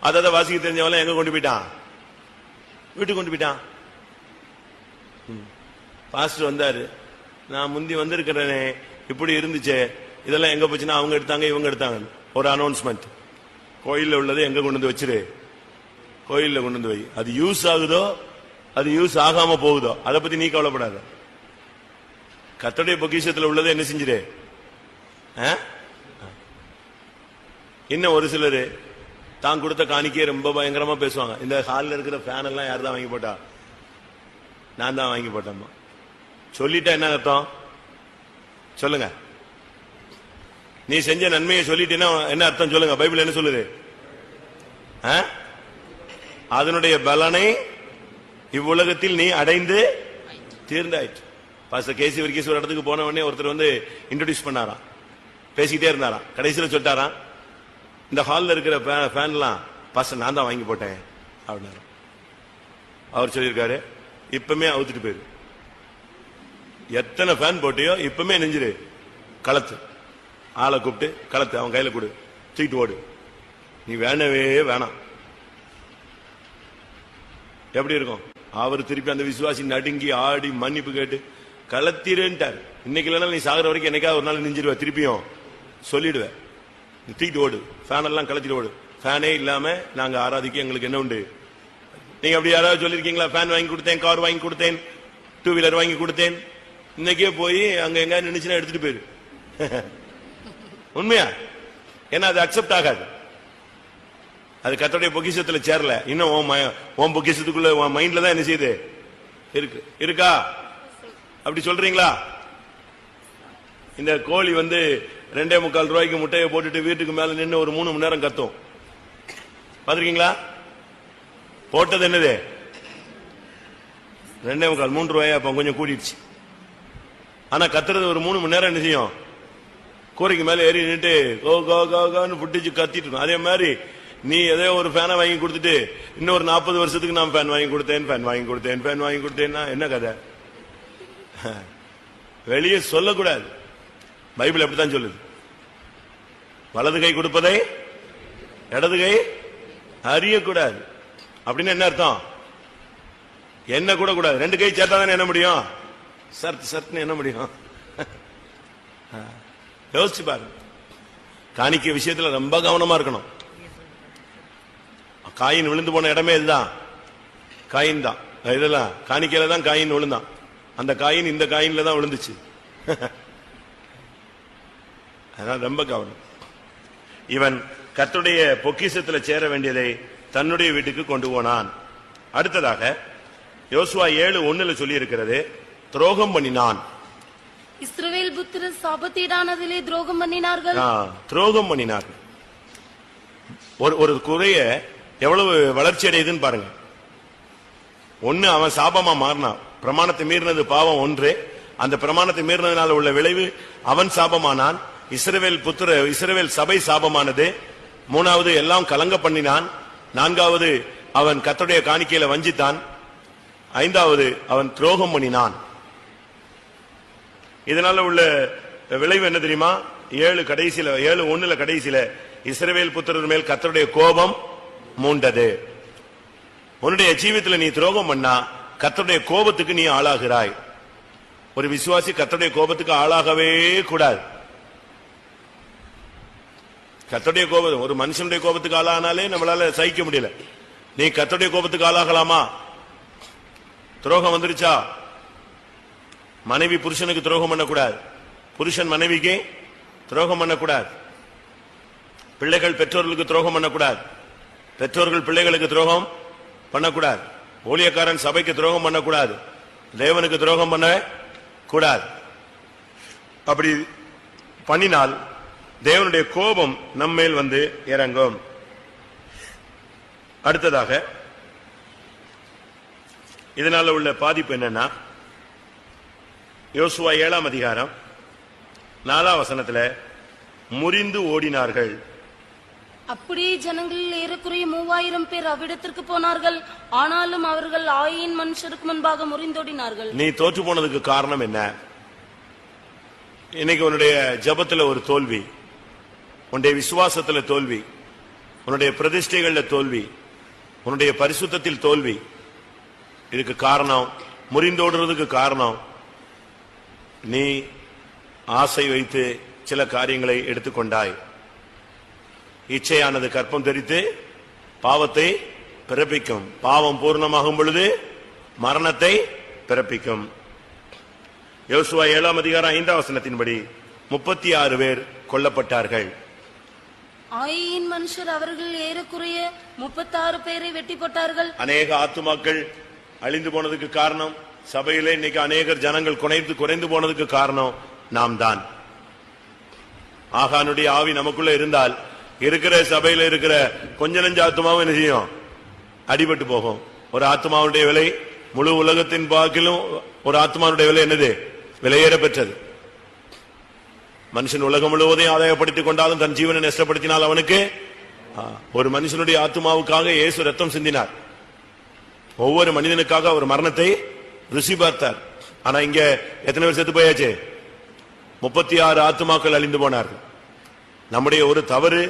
அதை வாசிக்க தெரிஞ்சவங்க எங்க கொண்டு போயிட்டான்? வீட்டுக்கு கொண்டு போயிட்டான். பாஸ்டர் வந்தாரு, நான் முந்தி வந்திருக்கிறேனே, இப்படி இருந்துச்சு, இதெல்லாம் எங்க போச்சுன்னா அவங்க எடுத்தாங்க, இவங்க எடுத்தாங்க. ஒரு அனௌன்ஸ்மெண்ட், கோயில்ல உள்ளதை எங்க கொண்டு வந்து வச்சிரு, கோயில்ல கொண்டு வந்து வை. அது யூஸ் ஆகுதோ அது யூஸ் ஆகாம போகுதோ அதை பத்தி நீ கவலைப்படாத. கர்த்தருடைய பொக்கிஷத்துல உள்ளதை என்ன செஞ்சிரு. இன்னும் ஒரு சிலர் தான் கொடுத்த காணிக்கையை ரொம்ப பயங்கரமா பேசுவாங்க. இந்த ஹாலில் இருக்கிற ஃபேன் எல்லாம் யார் தான் வாங்கி போட்டா? நான் தான் வாங்கி போட்டேன். சொல்லிட்டா என்ன அர்த்தம் சொல்லுங்க? நீ செஞ்ச நன்மையை சொல்லிட்டேன்னா என்ன அர்த்தம் சொல்லுங்க? பைபிள் என்ன சொல்லுது? அதனுடைய பலனை இவ்வுலகத்தில் நீ அடைந்து தீர்ந்தாயிற்று. பாஸ்டர் கேசி வரைக்கும் ஒரு இடத்துக்கு போன உடனே ஒருத்தர் வந்து இன்ட்ரோடியூஸ் பண்ணாராம், பேசிக்கிட்டே இருந்தாராம். கடைசியில் சொல்லிட்டாராம், இந்த ஹாலில் இருக்கிற ஃபேன்லாம் பாஸ்டர் நான் தான் வாங்கி போட்டேன் அப்படின்னாரு. அவர் சொல்லியிருக்காரு, இப்பமே அவுத்துட்டு போயிரு. எத்தனை ஃபேன் போட்டியோ இப்பமே நெஞ்சிரு, களத்து ஆளை கூப்பிட்டு களத்து அவன் கையில கொடு, தூக்கிட்டு ஓடு. நீ வேணவே வேணாம். எப்படி இருக்கும்? அவர் திருப்பி அந்த விசுவாசி நடுங்கி ஆடி மன்னிப்பு கேட்டு களத்திரேன்ட்டார். இன்னைக்கு இல்லைன்னா நீ சாகிற வரைக்கும் என்னைக்காவது ஒரு நாள் நெஞ்சிருவ, திருப்பியும் சொல்லிடுவேன், நீ தூக்கிட்டு ஓடு, ஃபேன் எல்லாம் கலத்திட்டு ஓடு. ஃபேனே இல்லாம நாங்க ஆராதிக்க எங்களுக்கு என்ன உண்டு? நீங்க அப்படி யாராவது சொல்லிருக்கீங்களா? ஃபேன் வாங்கி கொடுத்தேன், கார் வாங்கி கொடுத்தேன், டூ வீலர் வாங்கி கொடுத்தேன். இன்னைக்கே போய் அங்க எங்க நினைச்சுன்னா எடுத்துட்டு போயிரு. உண்மையா? ஏன்னா அது அக்செப்ட் ஆகாது. அது கர்த்தருடைய பொக்கிஷத்துல சேரல. இன்னும் உன் பொக்கிஷத்துக்குள்ள உன் மைண்ட்ல தான் என்ன செய்யுது இருக்கு. இருக்கா? அப்படி சொல்றீங்களா? இந்த கோழி வந்து 2.25 ரூபாய்க்கு முட்டையை போட்டுட்டு வீட்டுக்கு மேல நின்று ஒரு 3 மணி நேரம் கத்தும். பாத்திருக்கீங்களா? போட்டது என்னது? 2.25 3 ரூபாயா? அப்ப கொஞ்சம் கூடிடுச்சு. ஆனா கத்துறது ஒரு 3 மணி நேரம் என்ன செய்யும்? கூரைக்கு மேல ஏறி நின்று கோ கோ கோன்னு புட்டிச்சு கத்திட்டு இருக்கும். அதே மாதிரி நீ ஏதோ ஒரு ஃபேனை வாங்கி கொடுத்துட்டு இன்னொரு 40 வருஷத்துக்கு நான் ஃபேன் வாங்கி கொடுத்தேன், ஃபேன் வாங்கி கொடுத்தேன், ஃபேன் வாங்கி கொடுத்தேன்னா என்ன கதை? வெளியே சொல்லக்கூடாது. பைபிள் அப்படித்தான் சொல்லுது. வலது கை கொடுப்பதை இடது கை அறியக்கூடாது. அப்படின்னு என்ன அர்த்தம்? என்ன கூட கூடாது. 2 கை சேர்த்தா தானே என்ன முடியும்? சர்ட்னு என்ன முடியும்? யோசிச்சு பாருங்க. காணிக்கை விஷயத்துல ரொம்ப கவனமா இருக்கணும். காயின் விழுந்து போன இடமே இதுதான், காயின் தான். இதெல்லாம் காணிக்கையில தான் காயின் விழுந்தான். அந்த காயின் இந்த காயின்ல தான் விழுந்துச்சு. அதனால ரொம்ப கவனம். இவன் கர்த்தருடைய பொக்கிஷத்துல சேர வேண்டியதை தன்னுடைய வீட்டுக்கு கொண்டு போனான். அடுத்ததாக யோசுவா 7:1 சொல்லி இருக்கிறது, துரோகம் பண்ணினான். இஸ்ரவேல் புத்திரர் சாபத்தீடானதிலே துரோகம் பண்ணினார்கள். துரோகம் பண்ணினார்கள். ஒரு குறைய எவ்வளவு வளர்ச்சி அடையுதுன்னு பாருங்க. ஒன்னு அவன் சாபமா மாறினான். பிரமாணத்தை மீறினது பாவம் ஒன்று. அந்த பிரமாணத்தை மீறினதுனால உள்ள விளைவு அவன் சாபமானான். இஸ்ரவேல் சபை சாபமானது. 3வது எல்லாம் கலங்க பண்ணினான். 4வது அவன் கர்த்தருடைய காணிக்கையில வஞ்சித்தான். 5வது அவன் துரோகம் பண்ணினான். இதனால உள்ள விளைவு என்ன தெரியுமா? 7:1 கடைசியில இஸ்ரவேல் புத்திரர் மேல் கர்த்தருடைய கோபம் மூண்டது. உன்னுடைய ஜீவிதத்துல நீ துரோகம் பண்ணா கர்த்தருடைய கோபத்துக்கு நீ ஆளாகிறாய். ஒரு விசுவாசி கர்த்தருடைய கோபத்துக்கு ஆளாகவே கூடாது. கர்த்தருடைய கோபம், ஒரு மனுஷனுடைய கோபத்துக்கு ஆளானாலே நம்மளால சகிக்க முடியல. நீ கர்த்தருடைய கோபத்துக்கு ஆளாகலாமா? துரோகம் வந்துருச்சா? மனைவி புருஷனுக்கு துரோகம் பண்ணக்கூடாது, புருஷன் மனைவிக்கு துரோகம் பண்ணக்கூடாது, பிள்ளைகள் பெற்றோர்களுக்கு துரோகம் பண்ணக்கூடாது, பெற்றோர்கள் பிள்ளைகளுக்கு துரோகம் பண்ணக்கூடாது, ஊழியக்காரன் சபைக்கு துரோகம் பண்ணக்கூடாது, தேவனுக்கு துரோகம் பண்ண கூடாது. அப்படி பண்ணினால் தேவனுடைய கோபம் நம்மேல் வந்து இறங்கும். அடுத்ததாக இதனால உள்ள பாதிப்பு என்னன்னா, யோசுவா 7ஆம் அதிகாரம் 4ஆம் வசனத்துல முறிந்து ஓடினார்கள். அப்படியே ஜனங்களில் ஏறக்குறைய 3000 பேர் அவ்விடத்திற்கு போனார்கள். ஆனாலும் அவர்கள் ஆயின் மனுஷருக்கு முன்பாக முறிந்தோடினார்கள். நீ தோற்று போனதுக்கு காரணம் என்ன? இன்னைக்கு உன்னுடைய ஜபத்துல ஒரு தோல்வி, உன்னுடைய விசுவாசத்துல தோல்வி, உன்னுடைய பிரதிஷ்டைகள்ல தோல்வி, உன்னுடைய பரிசுத்தத்தில் தோல்வி. இதுக்கு காரணம், முறிந்தோடுறதுக்கு காரணம், நீ ஆசை வைத்து சில காரியங்களை எடுத்துக்கொண்டாய். இச்சையானது கற்பம் தரித்து பாவத்தை பிறப்பிக்கும். பாவம் பூர்ணமாகும் பொழுது மரணத்தை பிறப்பிக்கும். யோசுவா 7ஆம் அதிகாரம் 5ஆம் வசனத்தின்படி 36 பேர் கொல்லப்பட்டார்கள். ஆயின் மனுஷர் அவர்கள் ஏறக்குறைய 36 பேரை வெட்டி போட்டார்கள். அநேக ஆத்துமாக்கள் அழிந்து போனதுக்கு காரணம், சபையிலே இன்னைக்கு அநேகர் ஜனங்கள் குறைந்து போனதுக்கு காரணம் நாம் தான். ஆகானுடைய ஆவி நமக்குள்ள இருந்தால் இருக்கிற சபையில இருக்கிற கொஞ்ச நஞ்ச ஆத்மாவும் என்ன செய்யும்? அடிபட்டு போகும். ஒரு ஆத்மாவுடைய விலை முழு உலகத்தின் பாக்கிலும் ஒரு ஆத்மாவுடைய விலை என்னது? விலையேற பெற்றது. மனுஷன் உலகம் முழுவதையும் ஆதாயப்படுத்திக் கொண்டாலும் தன் ஜீவனை நஷ்டப்படுத்தினால் அவனுக்கு, ஒரு மனுஷனுடைய ஆத்மாவுக்காக இயேசு ரத்தம் சிந்தினார். ஒவ்வொரு மனிதனுக்காக ஒரு மரணத்தை ருசி பார்த்தார். ஆனா இங்க எத்தனை பேர் செத்து போயாச்சு? 36 ஆத்துமாக்கள் அழிந்து போனார்கள். நம்முடைய ஒரு தவறு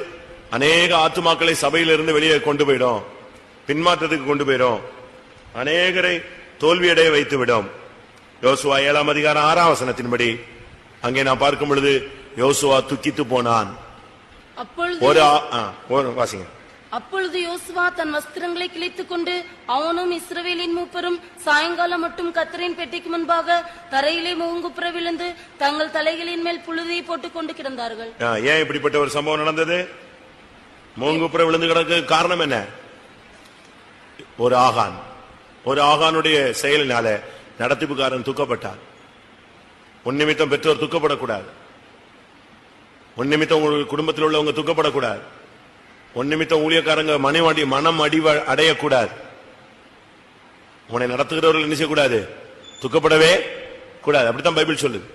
அநேக ஆத்துமாக்களை சபையிலிருந்து வெளியே கொண்டு போயிடும், பின்மாற்றத்துக்கு கொண்டு போயிடும், அநேகரை தோல்வியடைய வைத்துவிடும். யோசுவா 7ஆம் அதிகாரம் 6ஆம் வசனத்தின்படி அங்கே நான் பார்க்கும் பொழுது யோசுவா துக்கித்து போனான். வாசிங்க. அப்பொழுது யோசுவா தன் வஸ்திரங்களை கிழித்துக் கொண்டு அவனும் இஸ்ரவேலின் மூப்பரும் சாயங்காலம் மட்டும் கர்த்தரின் பெட்டிக்கு முன்பாக தரையிலே முகங்குப்புற விழுந்து தங்கள் தலைகளின் மேல் புழுதியை போட்டுக் கொண்டு கிடந்தார்கள். ஏன் இப்படிப்பட்ட ஒரு சம்பவம் நடந்தது? முகங்குப்புற விழுந்து கிடக்க காரணம் என்ன? ஒரு ஆகானுடைய செயலினால நடத்திப்புக்காரன் துக்கப்பட்டான். உன் நிமித்தம் பெற்றோர் துக்கப்படக்கூடாது, உன் நிமித்தம் உங்கள் குடும்பத்தில் உள்ளவங்க துக்கப்படக்கூடாது, உன் நிமித்தம் ஊழியக்காரங்க மனம் அடையக்கூடாது. உன்னை நடத்துகிறவர்கள் என்ன செய்யக்கூடாது? துக்கப்படவே கூடாது. அப்படித்தான் பைபிள் சொல்லுது.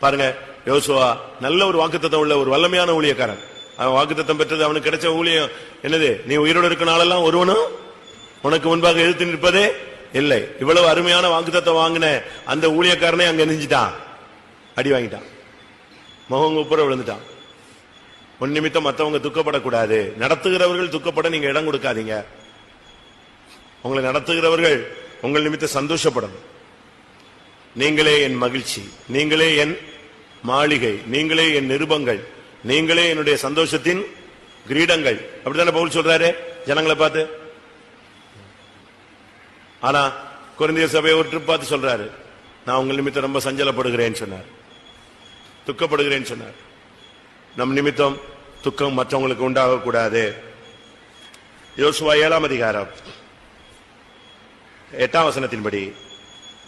பாருங்க, யோசுவா நல்ல ஒரு வாக்குத்தத்தம் உள்ள ஒரு வல்லமையான ஊழியக்காரன். அவன் வாக்குத்தத்தம் பெற்றது, அவனுக்கு கிடைச்ச ஊழியம் என்னது? நீ உயிரோடு இருக்க நாளெல்லாம் ஒருவனும் உனக்கு முன்பாக எதிர்த்து நிற்பதே இல்லை. இவ்வளவு அருமையான வாக்குத்தத்தம் வாங்கின அந்த ஊழியக்காரனே அங்க நெஞ்சிட்டான், அடி வாங்கிட்டான், முகம் உப்புற விழுந்துட்டான். உன் நிமித்தம் மற்றவங்க துக்கப்படக்கூடாது. நடத்துகிறவர்கள் துக்கப்பட நீங்க இடம் கொடுக்காதீங்க. உங்களை நடத்துகிறவர்கள் உங்கள் நிமித்தம் சந்தோஷப்படணும். நீங்களே என் மகிழ்ச்சி, நீங்களே என் மாளிகை, நீங்களே என் நிருபங்கள், நீங்களே என்னுடைய சந்தோஷத்தின் கிரீடங்கள். அப்படித்தானே பவுல் சொல்றாரு ஜனங்களை பார்த்து. ஆனா கொரிந்தியர் சபையை ஒரு ட்ரிப் பார்த்து சொல்றாரு, நான் உங்கள் நிமித்தம் ரொம்ப சஞ்சலப்படுகிறேன்னு சொன்னார், துக்கப்படுகிறேன்னு சொன்னார். நம் நிமித்தம் துக்கம் மற்றவங்களுக்கு உண்டாக கூடாது. யோசுவா 7ஆம் அதிகாரம் 8ஆம் வசனத்தின்படி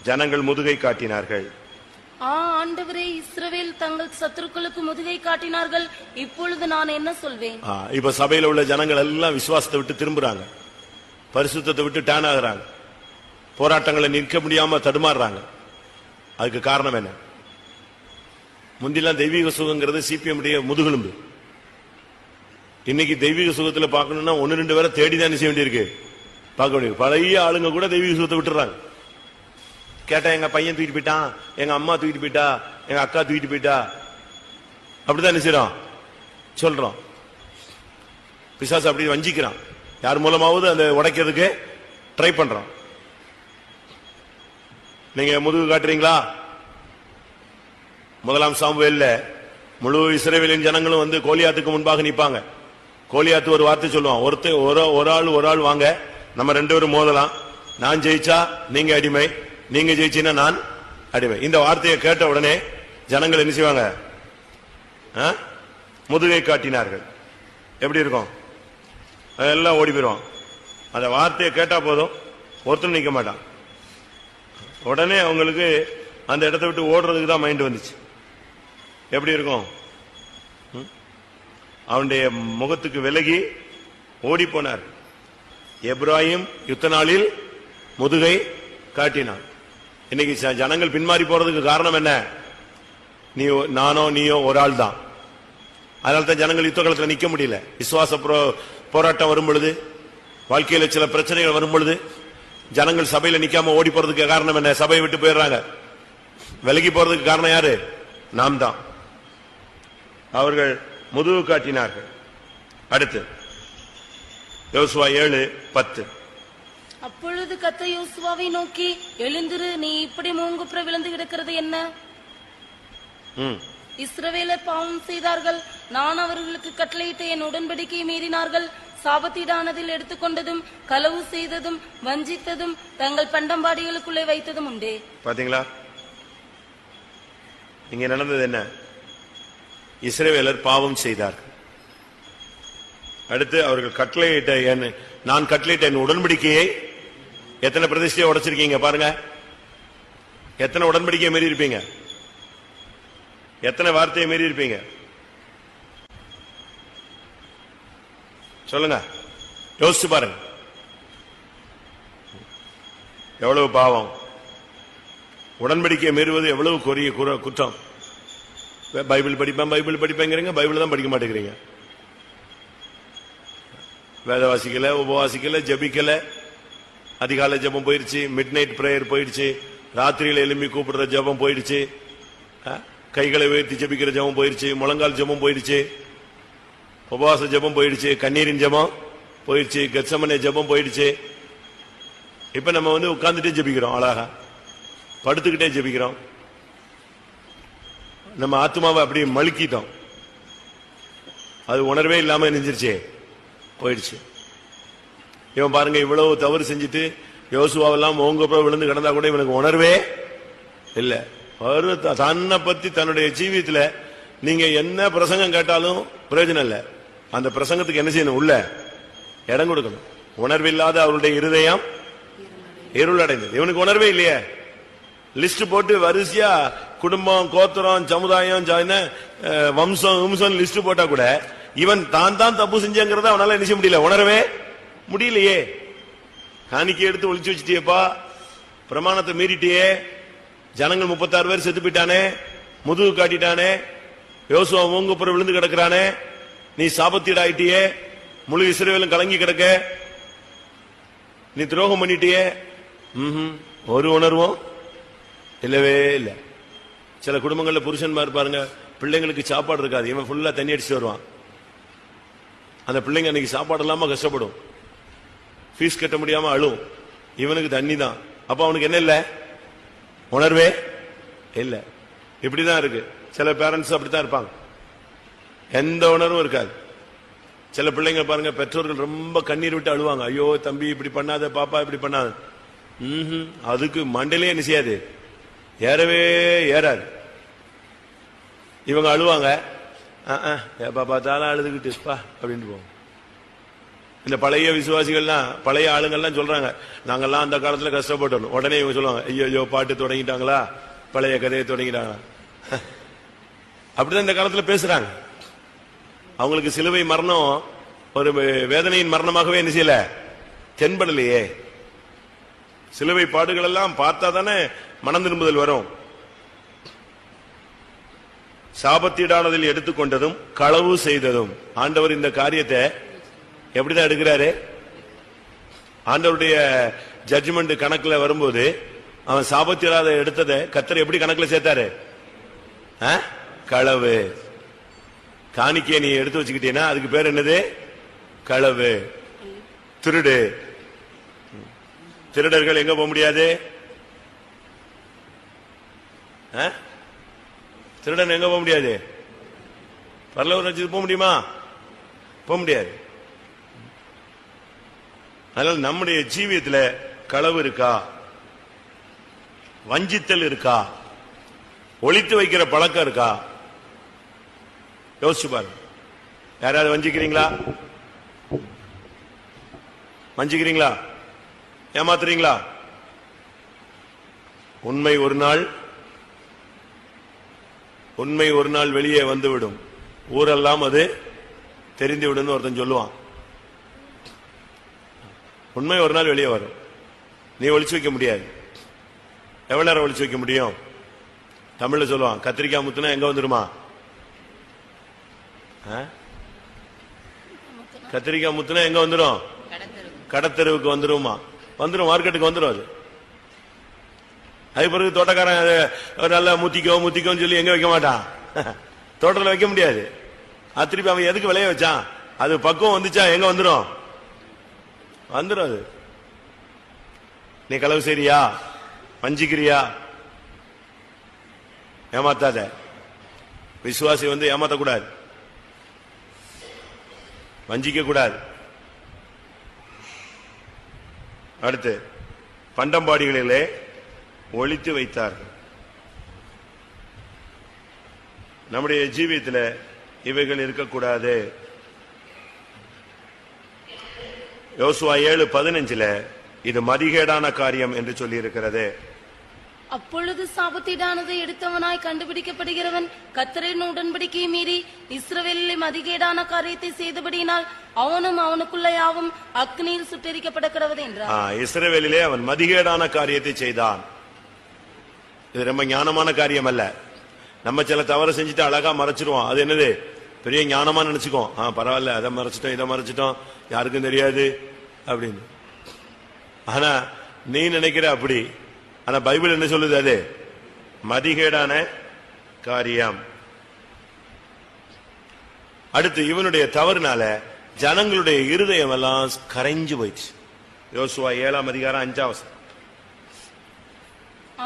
ஜனங்கள் முதுகை காட்டினார்கள். ஆண்டவரே, இஸ்ரவேல் தங்கள் சத்துருக்களுக்கு முதுகை காட்டினார்கள், இப்பொழுது நான் என்ன சொல்வேன்? இப்ப சபையில உள்ள ஜனங்கள் எல்லாம் விசுவாசத்தை விட்டு திரும்புறாங்க, பரிசுத்தத்தை விட்டு டேன் ஆகுறாங்க, போராட்டங்களை நிற்க முடியாம தடுமாறுறாங்க. அதுக்கு காரணம் என்ன? முந்திலாம் தெய்வீக சுகங்கிறது சிபிஎம் முதுகெலும்பு. இன்னைக்கு தெய்வீக சுகத்துல பார்க்கணும்னா 1-2 பேரை தேடிதான் செய்ய வேண்டியிருக்கு, பார்க்க வேண்டியது. பழைய ஆளுங்க கூட தெய்வீக சுகத்தை விட்டுறாங்க. கேட்டா எங்க பையன் தூக்கிட்டு போயிட்டான், எங்க அம்மா தூக்கிட்டு போயிட்டா, எங்க அக்கா தூக்கிட்டு போயிட்டா, அப்படிதான் நினைச்சிடும் சொல்றோம். பிசாசு அப்படி வஞ்சிக்கிறான். யார் மூலமாவது அந்த உடைக்கிறதுக்கு ட்ரை பண்றோம். நீங்க முதுகு காட்டுறீங்களா? முதலாம் சாமுவேல்ல முழு இஸ்ரவேலின் ஜனங்களும் வந்து கோலியாத்துக்கு முன்பாக நிப்பாங்க. கோலியாத்து ஒரு வார்த்தை சொல்லுவான், ஒரு ஆள் வாங்க, நம்ம 2 பேரும் மோதலாம். நான் ஜெயிச்சா நீங்க அடிமை, நீங்க ஜெயிச்சீங்கன்னா நான் அடிமை. இந்த வார்த்தையை கேட்ட உடனே ஜனங்கள் என்ன செய்வாங்க? முதுகை காட்டினார்கள். எப்படி இருக்கும்? எல்லாம் ஓடி போயிடுவான். அந்த வார்த்தையை கேட்டா போதும், ஒருத்தர் நிக்க மாட்டான். உடனே அவங்களுக்கு அந்த இடத்தை விட்டு ஓடுறதுக்கு தான் மைண்ட் வந்துச்சு. எப்படி இருக்கும்? அவனுடைய முகத்துக்கு விலகி ஓடி போனார். எப்ராஹிம் யுத்த நாளில் முதுகை காட்டினான். இன்னைக்கு ஜனங்கள் பின்மாறி போறதுக்கு காரணம் என்ன? நானோ நீயோ ஒரு ஆள் தான். அதனால தான் ஜனங்கள் யுத்த காலத்தில் நிக்க முடியல. விசுவாச போராட்டம் வரும் பொழுது, வாழ்க்கையில சில பிரச்சனைகள் வரும் பொழுது ஜனங்கள் சபையில நிக்காம ஓடி போறதுக்கு காரணம் என்ன? சபையை விட்டு போயிடுறாங்க. விலகி போறதுக்கு காரணம் யாரு? நாம் தான். அவர்கள் முதுகு காட்டினார்கள். அடுத்து யோசுவா 7:10. அப்பொழுது கர்த்தர் யோசுவாவை நோக்கி, எழுந்திரு, நீ இப்படி மூங்குப்புற விழுந்து கிடக்கிறது என்ன? இஸ்ரவேலர் பாவம் செய்தார்கள், நான் அவர்களுக்கு கட்டளையிட்ட என் உடன்படிக்கையை மீறினார்கள். சாபத்தீடானதில் எடுத்துக்கொண்டதும், களவு செய்ததும், வஞ்சித்ததும், தங்கள் பண்டம்பாடிகளுக்குள்ளே வைத்ததும் உண்டே. பாத்தீங்களா இங்க நடந்தது என்ன? இஸ்ரவேலர் பாவம் செய்தார்கள். அடுத்து அவர்கள் கட்டளையிட்ட நான் கட்டளையிட்ட என் உடன்படிக்கையை எத்தனை பிரதிஷ்டையை உடைச்சிருக்கீங்க பாருங்க. எத்தனை உடன்படிக்கையை மீறி இருப்பீங்க? எத்தனை வார்த்தையை மீறி இருப்பீங்க? சொல்லுங்க, யோசிச்சு பாருங்க. எவ்வளவு பாவம்! உடன்படிக்கையை மீறுவது எவ்வளவு கொரிய குற்றம்! பைபிள் படிப்பேங்கிறீங்க, பைபிள் தான் படிக்க மாட்டேங்கிறீங்க. வேத வாசிக்கல, உபவாசிக்கல, ஜபிக்கல. அதிகாலை ஜபம் போயிடுச்சு, மிட் நைட் பிரேயர் போயிடுச்சு, ராத்திரியில எழும்பி கூப்பிடுற ஜபம் போயிடுச்சு, கைகளை உயர்த்தி ஜபிக்கிற ஜபம் போயிடுச்சு, முழங்கால் ஜபம் போயிடுச்சு, உபவாச ஜபம் போயிடுச்சு, கண்ணீரின் ஜபம் போயிடுச்சு, கெத்சமனே ஜபம் போயிடுச்சு. இப்ப நம்ம வந்து உட்கார்ந்துட்டே ஜபிக்கிறோம், அழகா படுத்துக்கிட்டே ஜபிக்கிறோம். நம்ம ஆத்மாவை அப்படி மழுக்கிட்டோம். அது உணர்வே இல்லாம நெஞ்சிருச்சே, போயிடுச்சு. இவன் பாருங்க, இவ்வளவு தவறு செஞ்சுட்டு யோசுவாவெல்லாம் மூங்குப்புற விழுந்து கிடந்தா கூட இவனுக்கு உணர்வே இல்ல. தன்னை பத்தி தன்னுடைய ஜீவியத்துல நீங்க என்ன பிரசங்கம் கேட்டாலும் பிரயோஜனம் இல்ல. அந்த பிரசங்கத்துக்கு என்ன செய்யணும்? உள்ள இடம் கொடுக்கணும். உணர்வில்லாத அவருடைய இருதயம் இருள் அடைந்தது. இவனுக்கு உணர்வே இல்லையே. லிஸ்ட் போட்டு வரிசையா குடும்பம், கோத்திரம், சமுதாயம், வம்சம் லிஸ்ட் போட்டா கூட இவன் தான் தப்பு செஞ்சங்கிறத அவனால என்ன செய்ய முடியல, உணரவே முடியலையே. காணிக்கை எடுத்து ஒளிச்சு வச்சுட்டியப்பா, பிரமாணத்தை மீறிட்டியே, ஜனங்கள் 36 பேர் செத்து போயிட்டானே, முதுகு காட்டிட்டானே, யோசுவா மூங்குப்புற விழுந்து கிடக்கிறானே, நீ சாபத்தீடாயிட்டியே, முழு இஸ்ரவேலும் கலங்கி கிடக்க, நீ துரோகம் பண்ணிட்டியே. ஒரு உணர்வும் இல்லவே இல்ல. சில குடும்பங்கள்ல புருஷன்மார் பாருங்க, பிள்ளைங்களுக்கு சாப்பாடு இருக்காது, இவன் ஃபுல்லா தண்ணி அடிச்சுட்டு வருவான். அந்த பிள்ளைங்க அன்னைக்கு சாப்பாடு இல்லாம கஷ்டப்படும், ஃபீஸ் கட்ட முடியாம அழும். இவனுக்கு தண்ணி தான். அப்ப அவனுக்கு என்ன இல்ல? உணர்வே இல்ல. இப்படிதான் இருக்கு. சில பேரண்ட்ஸ் அப்படித்தான் இருப்பாங்க, எந்த உணர்வும் இருக்காது. சில பிள்ளைங்க பாருங்க, பெற்றோர்கள் ரொம்ப கண்ணீர் விட்டு அழுவாங்க. ஐயோ தம்பி இப்படி பண்ணாத, பாப்பா இப்படி பண்ணாத. அதுக்கு மண்டலே என்ன செய்யாது, ஏறவே ஏறாது. இவங்க அழுவாங்க, ஏப்பா பார்த்தாலும் அழுதுகிட்டு அப்படின்னு போவோம். இந்த பழைய விசுவாசிகள்லாம், பழைய ஆளுங்கள்லாம் சொல்றாங்க, நாங்கெல்லாம் அந்த காலத்துல கஷ்டப்பட்டோம். உடனே இவங்க சொல்லுவாங்க, ஐயோ பாட்டு தொடங்கிட்டாங்களா, பழைய கதையை தொடங்கிட்டாங்களா. அப்படிதான் இந்த காலத்துல பேசுறாங்க. அவங்களுக்கு சிலுவை மரணம் ஒரு வேதனையின் மரணமாகவே என்ன செய்யல, தென்படலையே. சிலுவை பாடுகள் எல்லாம் பார்த்தா தானே மனம் திரும்புதல் வரும். சாபத்தீடானதில் எடுத்துக்கொண்டதும், களவு செய்ததும். ஆண்டவர் இந்த காரியத்தை எப்படிதான் எடுக்கிறாரு? ஆண்டவருடைய ஜட்ஜ்மெண்ட் கணக்குல வரும்போது அவன் சாபத்தீடாத எடுத்ததை கர்த்தர் எப்படி கணக்குல சேர்த்தாரு? களவு. காணிக்கையை நீ எடுத்து வச்சுக்கிட்டீன்னா அதுக்கு பேர் என்னது? களவு, திருடு. திருடர்கள் எங்க போக முடியாது? திருடன் எங்க போக முடியாது? பரலோக ராஜ்யத்துக்கு போக முடியுமா? போக முடியாது. அதனால நம்முடைய ஜீவியத்தில் களவு இருக்கா? வஞ்சித்தல் இருக்கா? ஒளித்து வைக்கிற பழக்கம் இருக்கா? யோசிச்சு பாருங்க. யாராவது வஞ்சிக்கிறீங்களா? வஞ்சிக்கிறீங்களா? ஏமாத்துறீங்களா? உண்மை ஒரு நாள் வெளியே வந்துவிடும். ஊரெல்லாம் அது தெரிந்துவிடும் ஒருத்தன் சொல்லுவான். உண்மை ஒரு நாள் வெளியே வரும். நீ ஒளிச்சு வைக்க முடியாது. எவ்வளவு நேரம் ஒளிச்சு வைக்க முடியும்? தமிழ்ல சொல்லுவான், கத்திரிக்காய் முத்துனா எங்க வந்துருமா? கத்திரிக்காய் முத்துனா எங்க வந்துடும்? கடத்தெருவுக்கு வந்துருமா? வந்துடும், மார்க்கெட்டுக்கு வந்துடும். அது பிறகு தோட்டக்காரன் நல்லா முத்திக்கோன்னு சொல்லி எங்க வைக்க மாட்டான்? தோட்டத்தில் வைக்க முடியாது. திருப்பி அவன் எதுக்கு விளைய வச்சான்? அது பக்குவம் வந்துச்சா எங்க வந்துடும்? வந்துடும். அது நீ களவு செய்றியா? வஞ்சிக்கிறியா? ஏமாத்தாத. விசுவாசி ஏமாத்தக்கூடாது, வஞ்சிக்க கூடாது. அடுத்து, பண்டம்பாடிகளிலே ஒளித்து வைத்தார்கள். நம்முடைய ஜீவியத்தில் இவைகள் இருக்கக்கூடாது. யோசுவா 7:15 இது மதிகேடான காரியம் என்று சொல்லி இருக்கிறது. அப்பொழுது சாபத்தீடானதை எடுத்தவனாய் கண்டுபிடிக்கப்படுகிறவன் கர்த்தரின் உடன்படிக்கையை மீறி இஸ்ரவேலிலே மதிகேடான காரியத்தை செய்தபடியினால் அவனும் அவனுக்குள்ள யாவும் அக்னியில் சுட்டெரிக்கப்பட கடவது என்றார். இஸ்ரவேலிலே அவன் மதிகேடான காரியத்தை செய்தான். இது ரொம்ப ஞானமான காரியம் அல்ல. நம்ம சில தவறு செஞ்சுட்டு அழகா மறைச்சிருவோம். அது என்னது? பெரிய ஞானமா நினைச்சுக்கோம். பரவாயில்ல, அதை மறைச்சிட்டோம், இதை மறைச்சிட்டோம், யாருக்கும் தெரியாது அப்படின்னு. ஆனா நீ நினைக்கிற அப்படி. ஆனா பைபிள் என்ன சொல்லுது? அது மதிகேடான காரியம். அடுத்து, இவனுடைய தவறுனால ஜனங்களுடைய இருதயம் எல்லாம் கரைஞ்சு போயிடுச்சு. யோசுவா 7:5.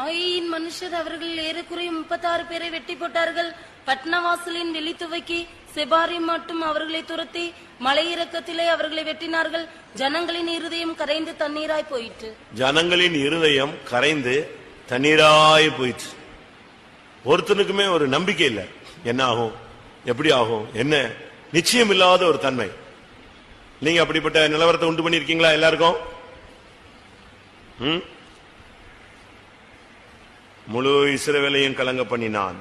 ஆயின் மனுஷர் அவர்கள் ஏறக்குறைய 36 பேரை வெட்டி போட்டார்கள். பட்னவாசலின் வெளி துவக்கி செபாரி மட்டும் அவர்களை துரத்தி மலையிறக்கத்திலே அவர்களை வெட்டினார்கள். ஜனங்களின் இருதயம் கரைந்து தண்ணீராய் போயிற்று. ஜனங்களின் இருதயம் கரைந்து தண்ணீராய் போயிற்று. ஒருத்தனுக்குமே ஒரு நம்பிக்கை இல்லை. என்ன ஆகும், எப்படி ஆகும், என்ன நிச்சயம் இல்லாத ஒரு தன்மை. நீங்க அப்படிப்பட்ட நிலவரத்தை உண்டு பண்ணிருக்கீங்களா? எல்லாருக்கும் முழு இஸ்ரவேலையும் கலங்க பண்ணினான்.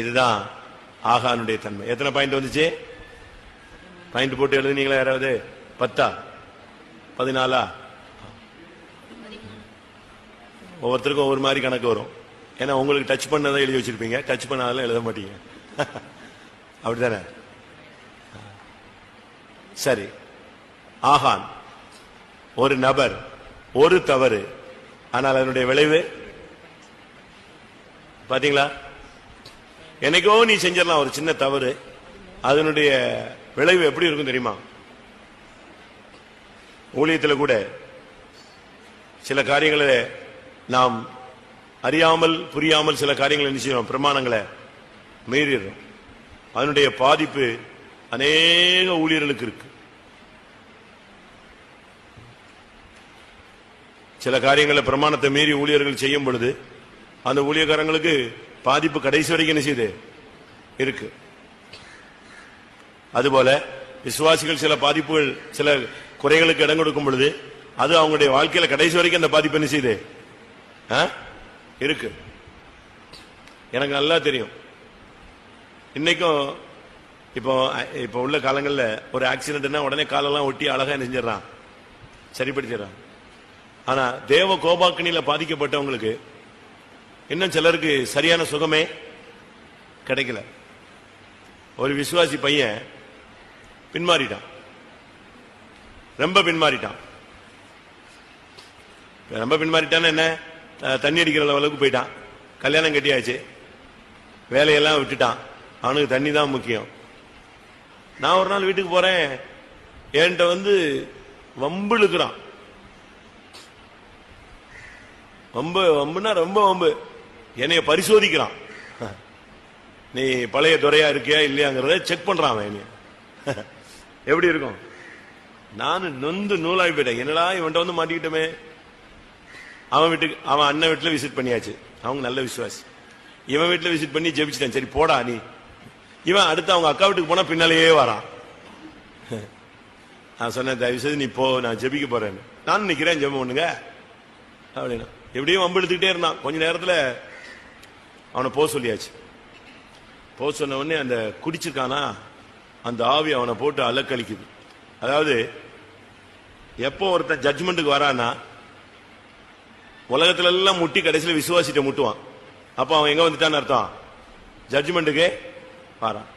இதுதான் ஆகானுடைய தன்மை. எத்தனை பாயிண்ட் வந்துச்சு? பாயிண்ட் போட்டு எழுதுனீங்களா யாராவது? 10 14? ஒவ்வொருத்தருக்கும் ஒவ்வொரு மாதிரி கணக்கு வரும். ஏன்னா உங்களுக்கு டச் பண்ணதான் எழுதி வச்சிருப்பீங்க, டச் பண்ணாதான் எழுத மாட்டீங்க. அப்படித்தானே? சரி, ஆகான் ஒரு நபர், ஒரு தவறு, ஆனால் அதனுடைய விளைவு பாத்தீங்களா? என்னைக்கோ நீ செஞ்சிடலாம் ஒரு சின்ன தவறு, அதனுடைய விளைவு எப்படி இருக்கும் தெரியுமா? ஊழியத்தில் கூட சில காரியங்களை நாம் அறியாமல் புரியாமல் சில காரியங்களை நிச்சயம் பிரமாணங்களை மீறிடுறோம். அதனுடைய பாதிப்பு அநேக ஊழியர்களுக்கு இருக்கு. சில காரியங்களை பிரமாணத்தை மீறி ஊழியர்கள் செய்யும் பொழுது அந்த ஊழியக்காரங்களுக்கு பாதிப்பு கடைசி வரைக்கும் என்ன செய்யுது இருக்கு. அதுபோல விசுவாசிகள் சில பாதிப்புகள், சில குறைகளுக்கு இடம் கொடுக்கும் பொழுது அது அவங்களுடைய வாழ்க்கையில கடைசி வரைக்கும் அந்த பாதிப்பு என்ன செய்யுது இருக்கு. எனக்கு நல்லா தெரியும். இன்னைக்கும் இப்போ உள்ள காலங்கள்ல ஒரு ஆக்சிடென்ட்னா உடனே காலெல்லாம் ஒட்டி அழகா என்ன செஞ்சிடறான், சரிப்படுத்திடுறான். ஆனா தேவ கோபாக்கினில பாதிக்கப்பட்டவங்களுக்கு இன்னும் சிலருக்கு சரியான சுகமே கிடைக்கல. ஒரு விசுவாசி பையன் பின்மாறிட்டான், ரொம்ப பின்மாறிட்டான். ரொம்ப பின்மாறிட்டான்னு என்ன, தண்ணி அடிக்கிற அளவுக்கு போயிட்டான். கல்யாணம் கட்டியாச்சு, வேலையெல்லாம் விட்டுட்டான், அவனுக்கு தண்ணி தான் முக்கியம். நான் ஒரு நாள் வீட்டுக்கு போறேன், என்கிட்ட வம்பு இழுக்கிறான். வம்புனா ரொம்ப வம்பு. என்னைய பரிசோதிக்கிறான். நீ பழைய துறையா இருக்கியா இல்லையாங்கிறத செக் பண்றான் அவன். எப்படி இருக்கும்? நான் நொந்து நூலாகி போயிட்டேன். என்னடா இவன்ட்ட மாட்டிக்கிட்டோமே. அவன் அண்ணன் வீட்டுல விசிட் பண்ணியாச்சு. அவங்க நல்ல விசுவாசி. இவன் வீட்டுல விசிட் பண்ணி ஜெபிச்சிட்டேன். சரி போடா நீ. இவன் அடுத்து அவங்க அக்கா வீட்டுக்கு போனா பின்னாலேயே வரான். நான் சொன்னேன், தயவு செய்து நீ போ, நான் ஜெபிக்க போறேன்னு. நானும் நிக்கிறேன், ஜெபம் பண்ணுங்க அப்படின்னா. எப்படியும் வம்பு எடுத்துக்கிட்டே இருந்தான். கொஞ்ச நேரத்துல அவனை போக சொல்லியாச்சு. போக சொன்ன உடனே அந்த குடிச்சிருக்கானா அந்த ஆவி அவனை போட்டு அலக்கழிக்குது. அதாவது எப்போ ஒருத்தன் ஜட்ஜ்மெண்ட்டுக்கு வரானா உலகத்துல எல்லாம் முட்டி கடைசியில் விசுவாசிட்ட முட்டுவான். அப்ப அவன் எங்க வந்துட்டான்னு அர்த்தம்? ஜட்ஜ்மெண்ட்டுக்கு வரான்.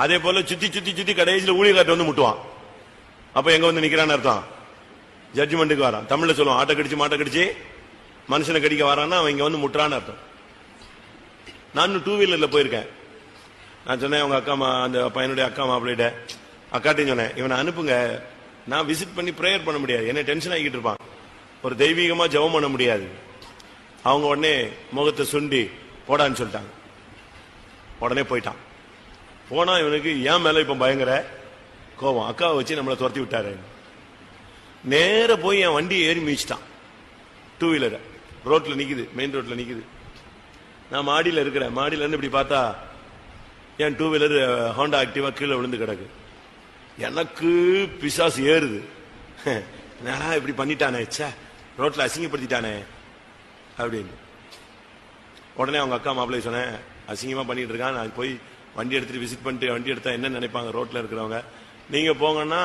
அதே போல சுத்தி சுத்தி சுத்தி கடைசியில் ஊழியக்காரத்தை முட்டுவான். அப்ப எங்க வந்து நிக்கிறான்னு அர்த்தம்? ஜட்ஜ்மெண்ட்டுக்கு வரான். தமிழ்ல சொல்லுவான், ஆட்டை கடிச்சு மாட்டை கடிச்சு மனுஷனை கடிக்க வரான்னா அவன் இங்க வந்து முட்டுறான்னு அர்த்தம். நான் 2 வீலர்ல போயிருக்கேன். நான் சொன்னேன் அவங்க அக்கா அந்த பையனுடைய அக்கா மாப்பிள்ளையிட்ட, அக்காட்டையும் சொன்னேன், இவனை அனுப்புங்க, நான் விசிட் பண்ணி பிரேயர் பண்ண முடியாது, என்ன டென்ஷன் ஆகிட்டு இருப்பான், ஒரு தெய்வீகமா ஜெபம் பண்ண முடியாது. அவங்க உடனே முகத்தை சுண்டி போடான்னு சொல்லிட்டாங்க. உடனே போயிட்டான். போனா இவனுக்கு ஏன் மேல இப்ப பயங்கர கோபம். அக்காவை வச்சு நம்மளை துரத்தி விட்டாரு. நேர போய் என் வண்டி ஏறி மீச்சிட்டான். 2 வீலர் ரோட்ல நிக்குது, மெயின் ரோட்ல நிக்குது. நான் மாடியில இருக்கிறேன். மாடியில இருந்து இப்படி பார்த்தா என் 2 வீலர் ஹோண்டா ஆக்டிவா கீழே விழுந்து கிடக்கு. எனக்கு பிசாசு ஏறுது. என்னடா இப்படி பண்ணிட்டானே, ரோட்ல அசிங்கப்படுத்திட்டானே அப்படின்னு. உடனே அவங்க அக்கா மாப்பிள்ளை சொன்னேன், அசிங்கமா பண்ணிட்டு இருக்கான், நான் போய் வண்டி எடுத்துட்டு விசிட் பண்ணிட்டு வண்டி எடுத்தா என்ன நினைப்பாங்க ரோட்ல இருக்கிறவங்க, நீங்க போங்கன்னா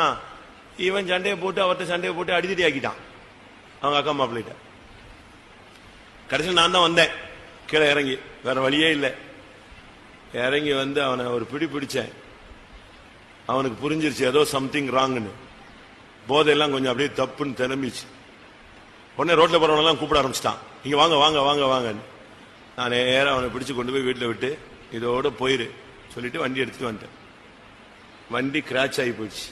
இவன் சண்டையை போட்டு அவர்கிட்ட சண்டையை போட்டு அடித்தடி ஆக்கிட்டான் அவங்க அக்கா மாப்பிள்ளைகிட்ட. கடைசியில் நான் தான் வந்தேன் கீழே இறங்கி, வேற வழியே இல்லை. இறங்கி அவனை ஒரு பிடிச்சேன். அவனுக்கு புரிஞ்சிருச்சு ஏதோ சம்திங் ராங்னு. போதையெல்லாம் கொஞ்சம் அப்படியே தப்புன்னு திரும்பிச்சு. உடனே ரோட்ல போறவனெல்லாம் கூப்பிட ஆரம்பிச்சிட்டான், இங்க வாங்க வாங்க வாங்க வாங்கன்னு. நான் நேரம் அவனை பிடிச்சு கொண்டு போய் வீட்டில் விட்டு இதோட போயிரு சொல்லிட்டு வண்டி எடுத்துட்டு வந்துட்டேன். வண்டி கிராச் ஆகி போயிடுச்சு.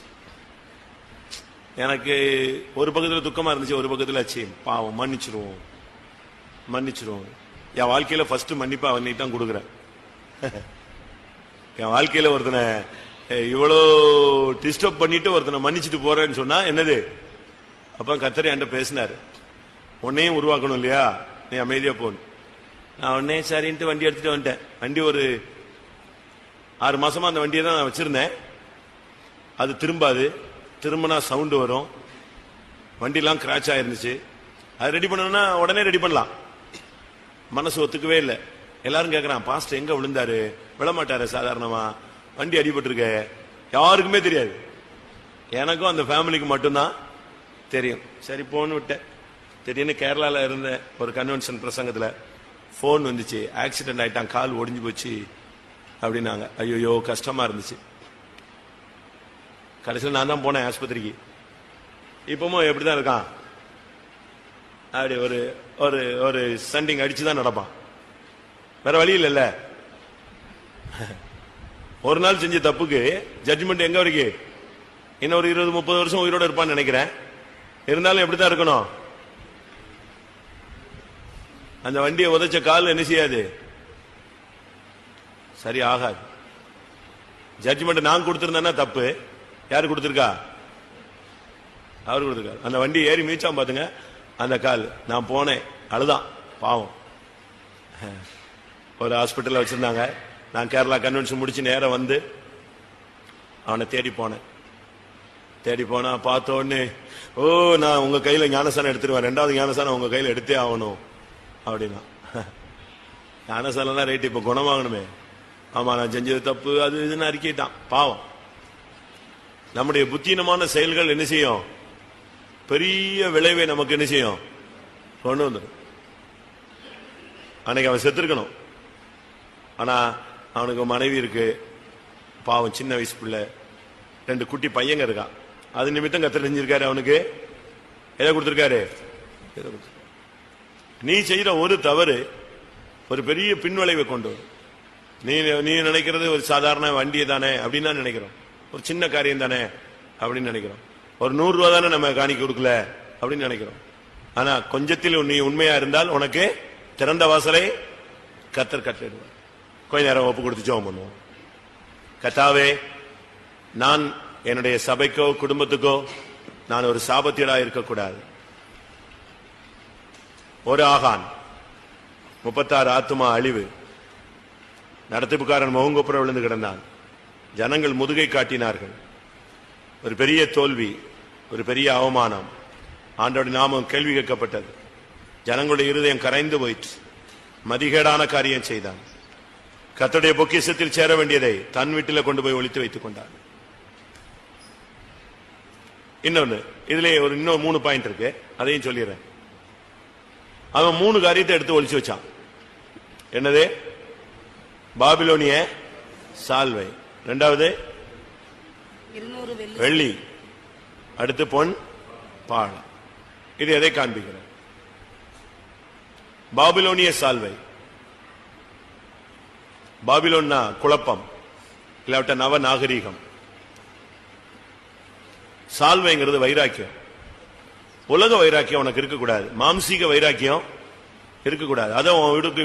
எனக்கு ஒரு பக்கத்துல துக்கமா இருந்துச்சு, ஒரு பக்கத்துல ஆச்சு பாவம், மன்னிச்சிருவோம் மன்னிச்சிருவோம். என் வாழ்க்கையில ஃபர்ஸ்ட் மன்னிப்பா அவனை தான் கொடுக்குறேன். என் வாழ்க்கையில ஒருத்தனை இவ்வளோ டிஸ்டர்ப் பண்ணிட்டு ஒருத்தனை மன்னிச்சுட்டு போறேன்னு சொன்னா என்னது? அப்ப கர்த்தர் என்கிட்ட பேசினாரு, உன்னையும் உருவாக்கணும் இல்லையா, நீ அமைதியா போகணும். நான் உடனே சரின்ட்டு வண்டி எடுத்துட்டு வந்துட்டேன். வண்டி ஒரு 6 மாசமா அந்த வண்டியை தான் நான் வச்சிருந்தேன். அது திரும்பாது, திரும்பினா சவுண்டு வரும். வண்டிலாம் கிராச் ஆயிருந்துச்சு. அது ரெடி பண்ணணும்னா உடனே ரெடி பண்ணலாம், மனசு ஒத்துக்கவே இல்லை. எல்லாரும் கேட்கறான், பாஸ்டர் எங்க விழுந்தாரு? விழமாட்டாரு சாதாரணமா, வண்டி அடிபட்டு இருக்க. யாருக்குமே தெரியாது, எனக்கும் அந்த ஃபேமிலிக்கு மட்டும்தான் தெரியும். சரி போன்னு விட்டேன். திடீர்னு கேரளால இருந்த ஒரு கன்வென்ஷன் பிரசங்கத்துல போன் வந்துச்சு, ஆக்சிடென்ட் ஆயிட்டான், கால் ஒடிஞ்சு போச்சு அப்படின்னாங்க. ஐயோ கஷ்டமா இருந்துச்சு. கடைசியில் நான் தான் போனேன் ஆஸ்பத்திரிக்கு. இப்பவும் எப்படிதான் இருக்கான், அப்படி ஒரு ஒரு ஒரு சண்டிங் அடிச்சுதான் நடப்பான், வேற வழி இல்லைல்ல. ஒரு நாள் செஞ்ச தப்புக்கு ஜட்ஜ்மெண்ட் எங்க வரைக்கும்? இன்னும் ஒரு 20-30 வருஷம் உயிரோட இருப்பான்னு நினைக்கிறேன். இருந்தாலும் எப்படித்தான் இருக்கணும், அந்த வண்டியை உதைச்ச கால் என்ன செய்யாது, சரி ஆகாது. ஜட்ஜ்மெண்ட் நான் கொடுத்திருந்தேன்னா தப்பு, யாரு கொடுத்திருக்கா? அவரு கொடுத்திருக்காரு. அந்த வண்டி ஏறி மீச்சான் பாத்துங்க அந்த கால். நான் போனேன், அழுதான் பாவம். ஒரு ஹாஸ்பிட்டல்ல வச்சிருந்தாங்க. நான் கேரளா கன்வென்ஷன் முடிச்சு நேரம் வந்து அவனை தேடி போனேன். தேடி போனா பார்த்த உடனே, ஓ நான் உங்க கையில ஞானசானம் எடுத்துருவேன், 2வது ஞானசானம் உங்க கையில எடுத்தே ஆகணும் அப்படின்னா. ஞானசானம் ரைட், இப்ப குணமாகணுமே. ஆமா நான் செஞ்சது தப்பு, அது இதுன்னு அறிக்கிட்டான் பாவம். நம்முடைய புத்தீனமான செயல்கள் என்ன செய்யும், பெரிய விளைவை நமக்கு என்ன செய்யும், கொண்டு வந்துடும். அன்னைக்கு அவன் செத்துருக்கணும், ஆனா அவனுக்கு மனைவி இருக்கு, பாவம் சின்ன வயசு பிள்ளை, 2 குட்டி பையங்க இருக்கான். அது நிமித்தம் கர்த்தர் செஞ்சிருக்காரு, அவனுக்கு எதை கொடுத்திருக்காரு? நீ செய்யற ஒரு தவறு ஒரு பெரிய பின்விளைவை கொண்டு வரும். நீ நினைக்கிறது ஒரு சாதாரண வண்டியை தானே அப்படின்னு தான் நினைக்கிறோம். ஒரு சின்ன காரியம் தானே அப்படின்னு நினைக்கிறோம். ஒரு 100 ரூபா தானே நம்ம காணிக்க கொடுக்கல அப்படின்னு நினைக்கிறோம். ஆனா கொஞ்சத்தில் நீ உண்மையா இருந்தால் உனக்கு திறந்த வாசலை கர்த்தர் கட்டளையிடுவார். கொஞ்ச நேரம் ஒப்பு கொடுத்து ஜெபம் பண்ணுவோம். கர்த்தாவே, நான் என்னுடைய சபைக்கோ குடும்பத்துக்கோ நான் ஒரு சாபத்தீடா இருக்கக்கூடாது. ஒரு ஆகான் 36 ஆத்துமா அழிவு. நடத்திப்புக்காரன் முகங்குப்புற விழுந்து கிடந்தான். ஜனங்கள் முதுகை காட்டினார்கள். ஒரு பெரிய தோல்வி, ஒரு பெரிய அவமானம். ஆண்டவருடைய நாமம் கேள்வி கேட்கப்பட்டது. ஜனங்களுடைய இருதயம் கரைந்து போயிற்று. மதிகேடான காரியம் செய்தான். கர்த்தருடைய பொக்கிஷத்தில் சேர வேண்டியதை தன் வீட்டில் கொண்டு போய் ஒளித்து வைத்துக் கொண்டான். இன்னொன்னு, இதுல இன்னும் 3 பாயிண்ட் இருக்கு, அதையும் சொல்லிடுறேன். அவன் 3 காரியத்தை எடுத்து ஒளிச்சு வச்சான். என்னது? பாபிலோனிய சால்வை, 2வது 200 வெள்ளி, அடுத்து பொன் பாலம். இது எதை காண்பிக்கிறது? பாபிலோனிய சால்வை. பாபிலோன்னா குழப்பம், இல்லாவிட்ட நவ நாகரீகம். சால்வைங்கிறது வைராக்கியம். உலக வைராக்கியம் உனக்கு இருக்கக்கூடாது. மாம்சீக வைராக்கியம் இருக்கக்கூடாது. அதை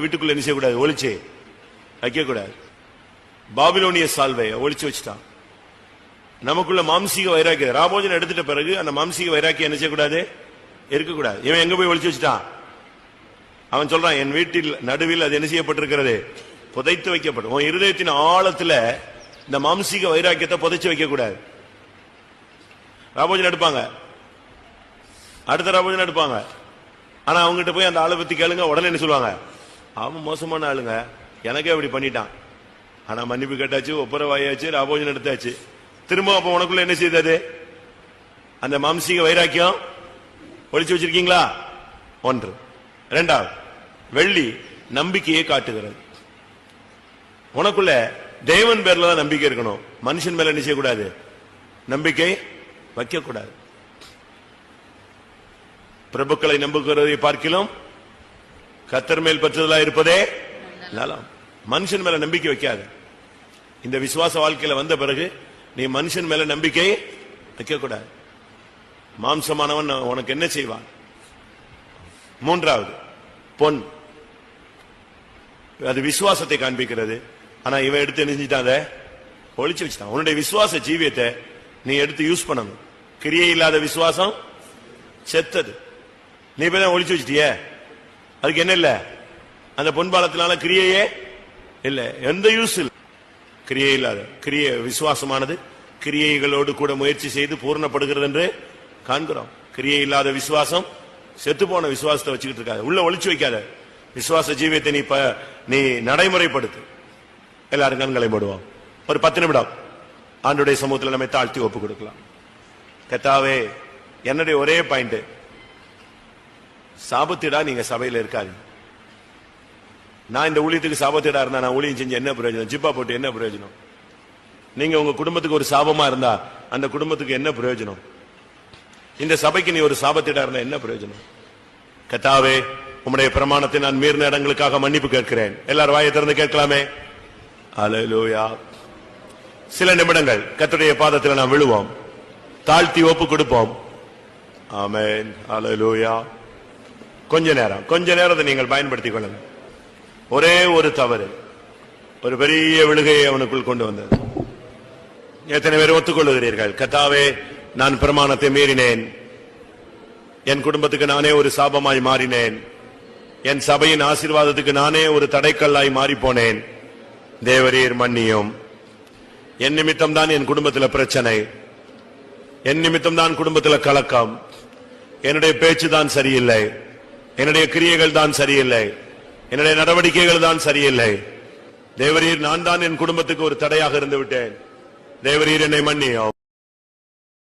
வீட்டுக்குள்ள என்ன செய்யக்கூடாது? ஒளிச்சு வைக்கக்கூடாது. பாபிலோனிய சால்வை ஒளிச்சு வச்சுட்டான். நமக்குள்ள மாம்சீக வைராக்கியம் ராபோஜன் எடுத்துட்ட பிறகு அந்த மாம்சீக வைராக்கியம் என்ன செய்யக்கூடாது? இருக்கக்கூடாது. இவன் எங்க போய் ஒளிச்சு வச்சுட்டான்? அவன் சொல்றான், என் வீட்டில் நடுவில் அது என்ன செய்யப்பட்டிருக்கிறது? புதைத்து வைக்கப்படும். உன் இருதயத்தின் ஆழத்துல இந்த மாம்சீக வைராக்கியத்தை புதைச்சு வைக்க கூடாது. ராபோஜன் எடுப்பாங்க, அடுத்த ராபோஜன் எடுப்பாங்க. ஆனா அவங்ககிட்ட போய் அந்த ஆளை பத்தி கேளுங்க, உடனே என்ன சொல்லுவாங்க? அவன் மோசமான ஆளுங்க, எனக்கே அப்படி பண்ணிட்டான். ஆனா மன்னிப்பு கேட்டாச்சு, ஒப்புரவாயாச்சு, ராபோஜன் எடுத்தாச்சு. திரும்ப அப்ப உனக்குள்ள என்ன செய்தது? அந்த மாம்சீக வைராக்கியம் ஒளிச்சு வச்சிருக்கீங்களா? 1. 2வது, வெள்ளி நம்பிக்கையை காட்டுகிறது. உனக்குள்ள தேவன் பேர்ல தான் நம்பிக்கை இருக்கணும். மனுஷன் மேல என்ன செய்யக்கூடாது? நம்பிக்கை வைக்க கூடாது. பிரபுக்களை நம்புகிறதை பார்க்கிலும் கர்த்தர் மேல் பற்றுதலா இருப்பதே நலம். மனுஷன் மேல நம்பிக்கை வைக்காத. இந்த விசுவாச வாழ்க்கையில வந்த பிறகு நீ மனுஷன் மேல நம்பிக்கை வைக்க கூடாது. மாம்சமானவன் உனக்கு என்ன செய்வான்? 3வது, பொன். அது விசுவாசத்தை காண்பிக்கிறது. ஆனா இவன் எடுத்து என்ன செஞ்சிட்டான்? அதை ஒளிச்சு வச்சுட்டான். உன்னுடைய விசுவாச ஜீவியத்தை நீ எடுத்து யூஸ் பண்ணணும். கிரியை இல்லாத விசுவாசம் செத்தது. நீ போய் தான் ஒளிச்சு வச்சிட்டிய. அதுக்கு என்ன இல்ல? அந்த பொன்பாலத்தினால கிரியையே இல்ல, எந்த யூஸ் இல்ல. கிரியை இல்லாத கிரிய விசுவாசமானது கிரியைகளோடு கூட முயற்சி செய்து பூர்ணப்படுகிறது என்று காண்கிறோம். கிரியை இல்லாத விசுவாசம் செத்து போன விசுவாசத்தை வச்சுக்கிட்டு இருக்காது. உள்ள ஒளிச்சு வைக்காத. விசுவாச ஜீவியத்தை நீ நடைமுறைப்படுத்து. எல்லாரும் கண்களை மூடுவோம். ஒரு 10 நிமிடம் ஆண்டவருடைய சமூகத்தில் நம்மை தாழ்த்தி ஒப்பு கொடுக்கலாம். கர்த்தாவே, என்னுடைய ஒரே பாயிண்ட், சாபத்திடா நீங்க சபையில இருக்காது. நான் இந்த ஊழியத்துக்கு சாபத்திடா இருந்தா நான் ஊழியம் செஞ்சு என்ன பிரயோஜனம்? ஜிப்பா போட்டு என்ன பிரயோஜனம்? நீங்க உங்க குடும்பத்துக்கு ஒரு சாபமா இருந்தா அந்த குடும்பத்துக்கு என்ன பிரயோஜனம்? இந்த சபைக்கு நீ ஒரு சாபத்திடா இருந்தா என்ன பிரயோஜனம்? கர்த்தாவே, உம்முடைய பிரமாணத்தை நான் மீறின இடங்களுக்காக மன்னிப்பு கேட்கிறேன். எல்லாரும் வாயை திறந்து கேட்கலாமே. அல்லேலூயா. சில நிமிடங்கள் கர்த்தருடைய பாதத்தில் நாம் விழுவோம், தாழ்த்தி ஒப்பு கொடுப்போம். ஆமென். அல்லேலூயா. கொஞ்ச நேரத்தை நீங்கள் பயன்படுத்திக் கொள்ளுங்க. ஒரே ஒரு தவறு ஒரு பெரிய விழுகையை அவனுக்குள் கொண்டு வந்தது. எத்தனை பேர் ஒத்துக்கொள்ளுகிறீர்கள்? கர்த்தாவே, நான் பிரமாணத்தை மீறினேன். என் குடும்பத்துக்கு நானே ஒரு சாபமாய் மாறினேன். என் சபையின் ஆசீர்வாதத்துக்கு நானே ஒரு தடைக்கல்லாய் மாறி போனேன். தேவரீர் மன்னியும். என் நிமித்தம் தான் என் குடும்பத்தில் பிரச்சனை. என் நிமித்தம் தான் குடும்பத்தில் கலக்கம். என்னுடைய பேச்சு தான் சரியில்லை. என்னுடைய கிரியைகள் தான் சரியில்லை. என்னுடைய நடவடிக்கைகள் தான் சரியில்லை. தேவரீர், நான் தான் என் குடும்பத்துக்கு ஒரு தடையாக இருந்து விட்டேன். தேவரீர் என்னை மன்னியும்.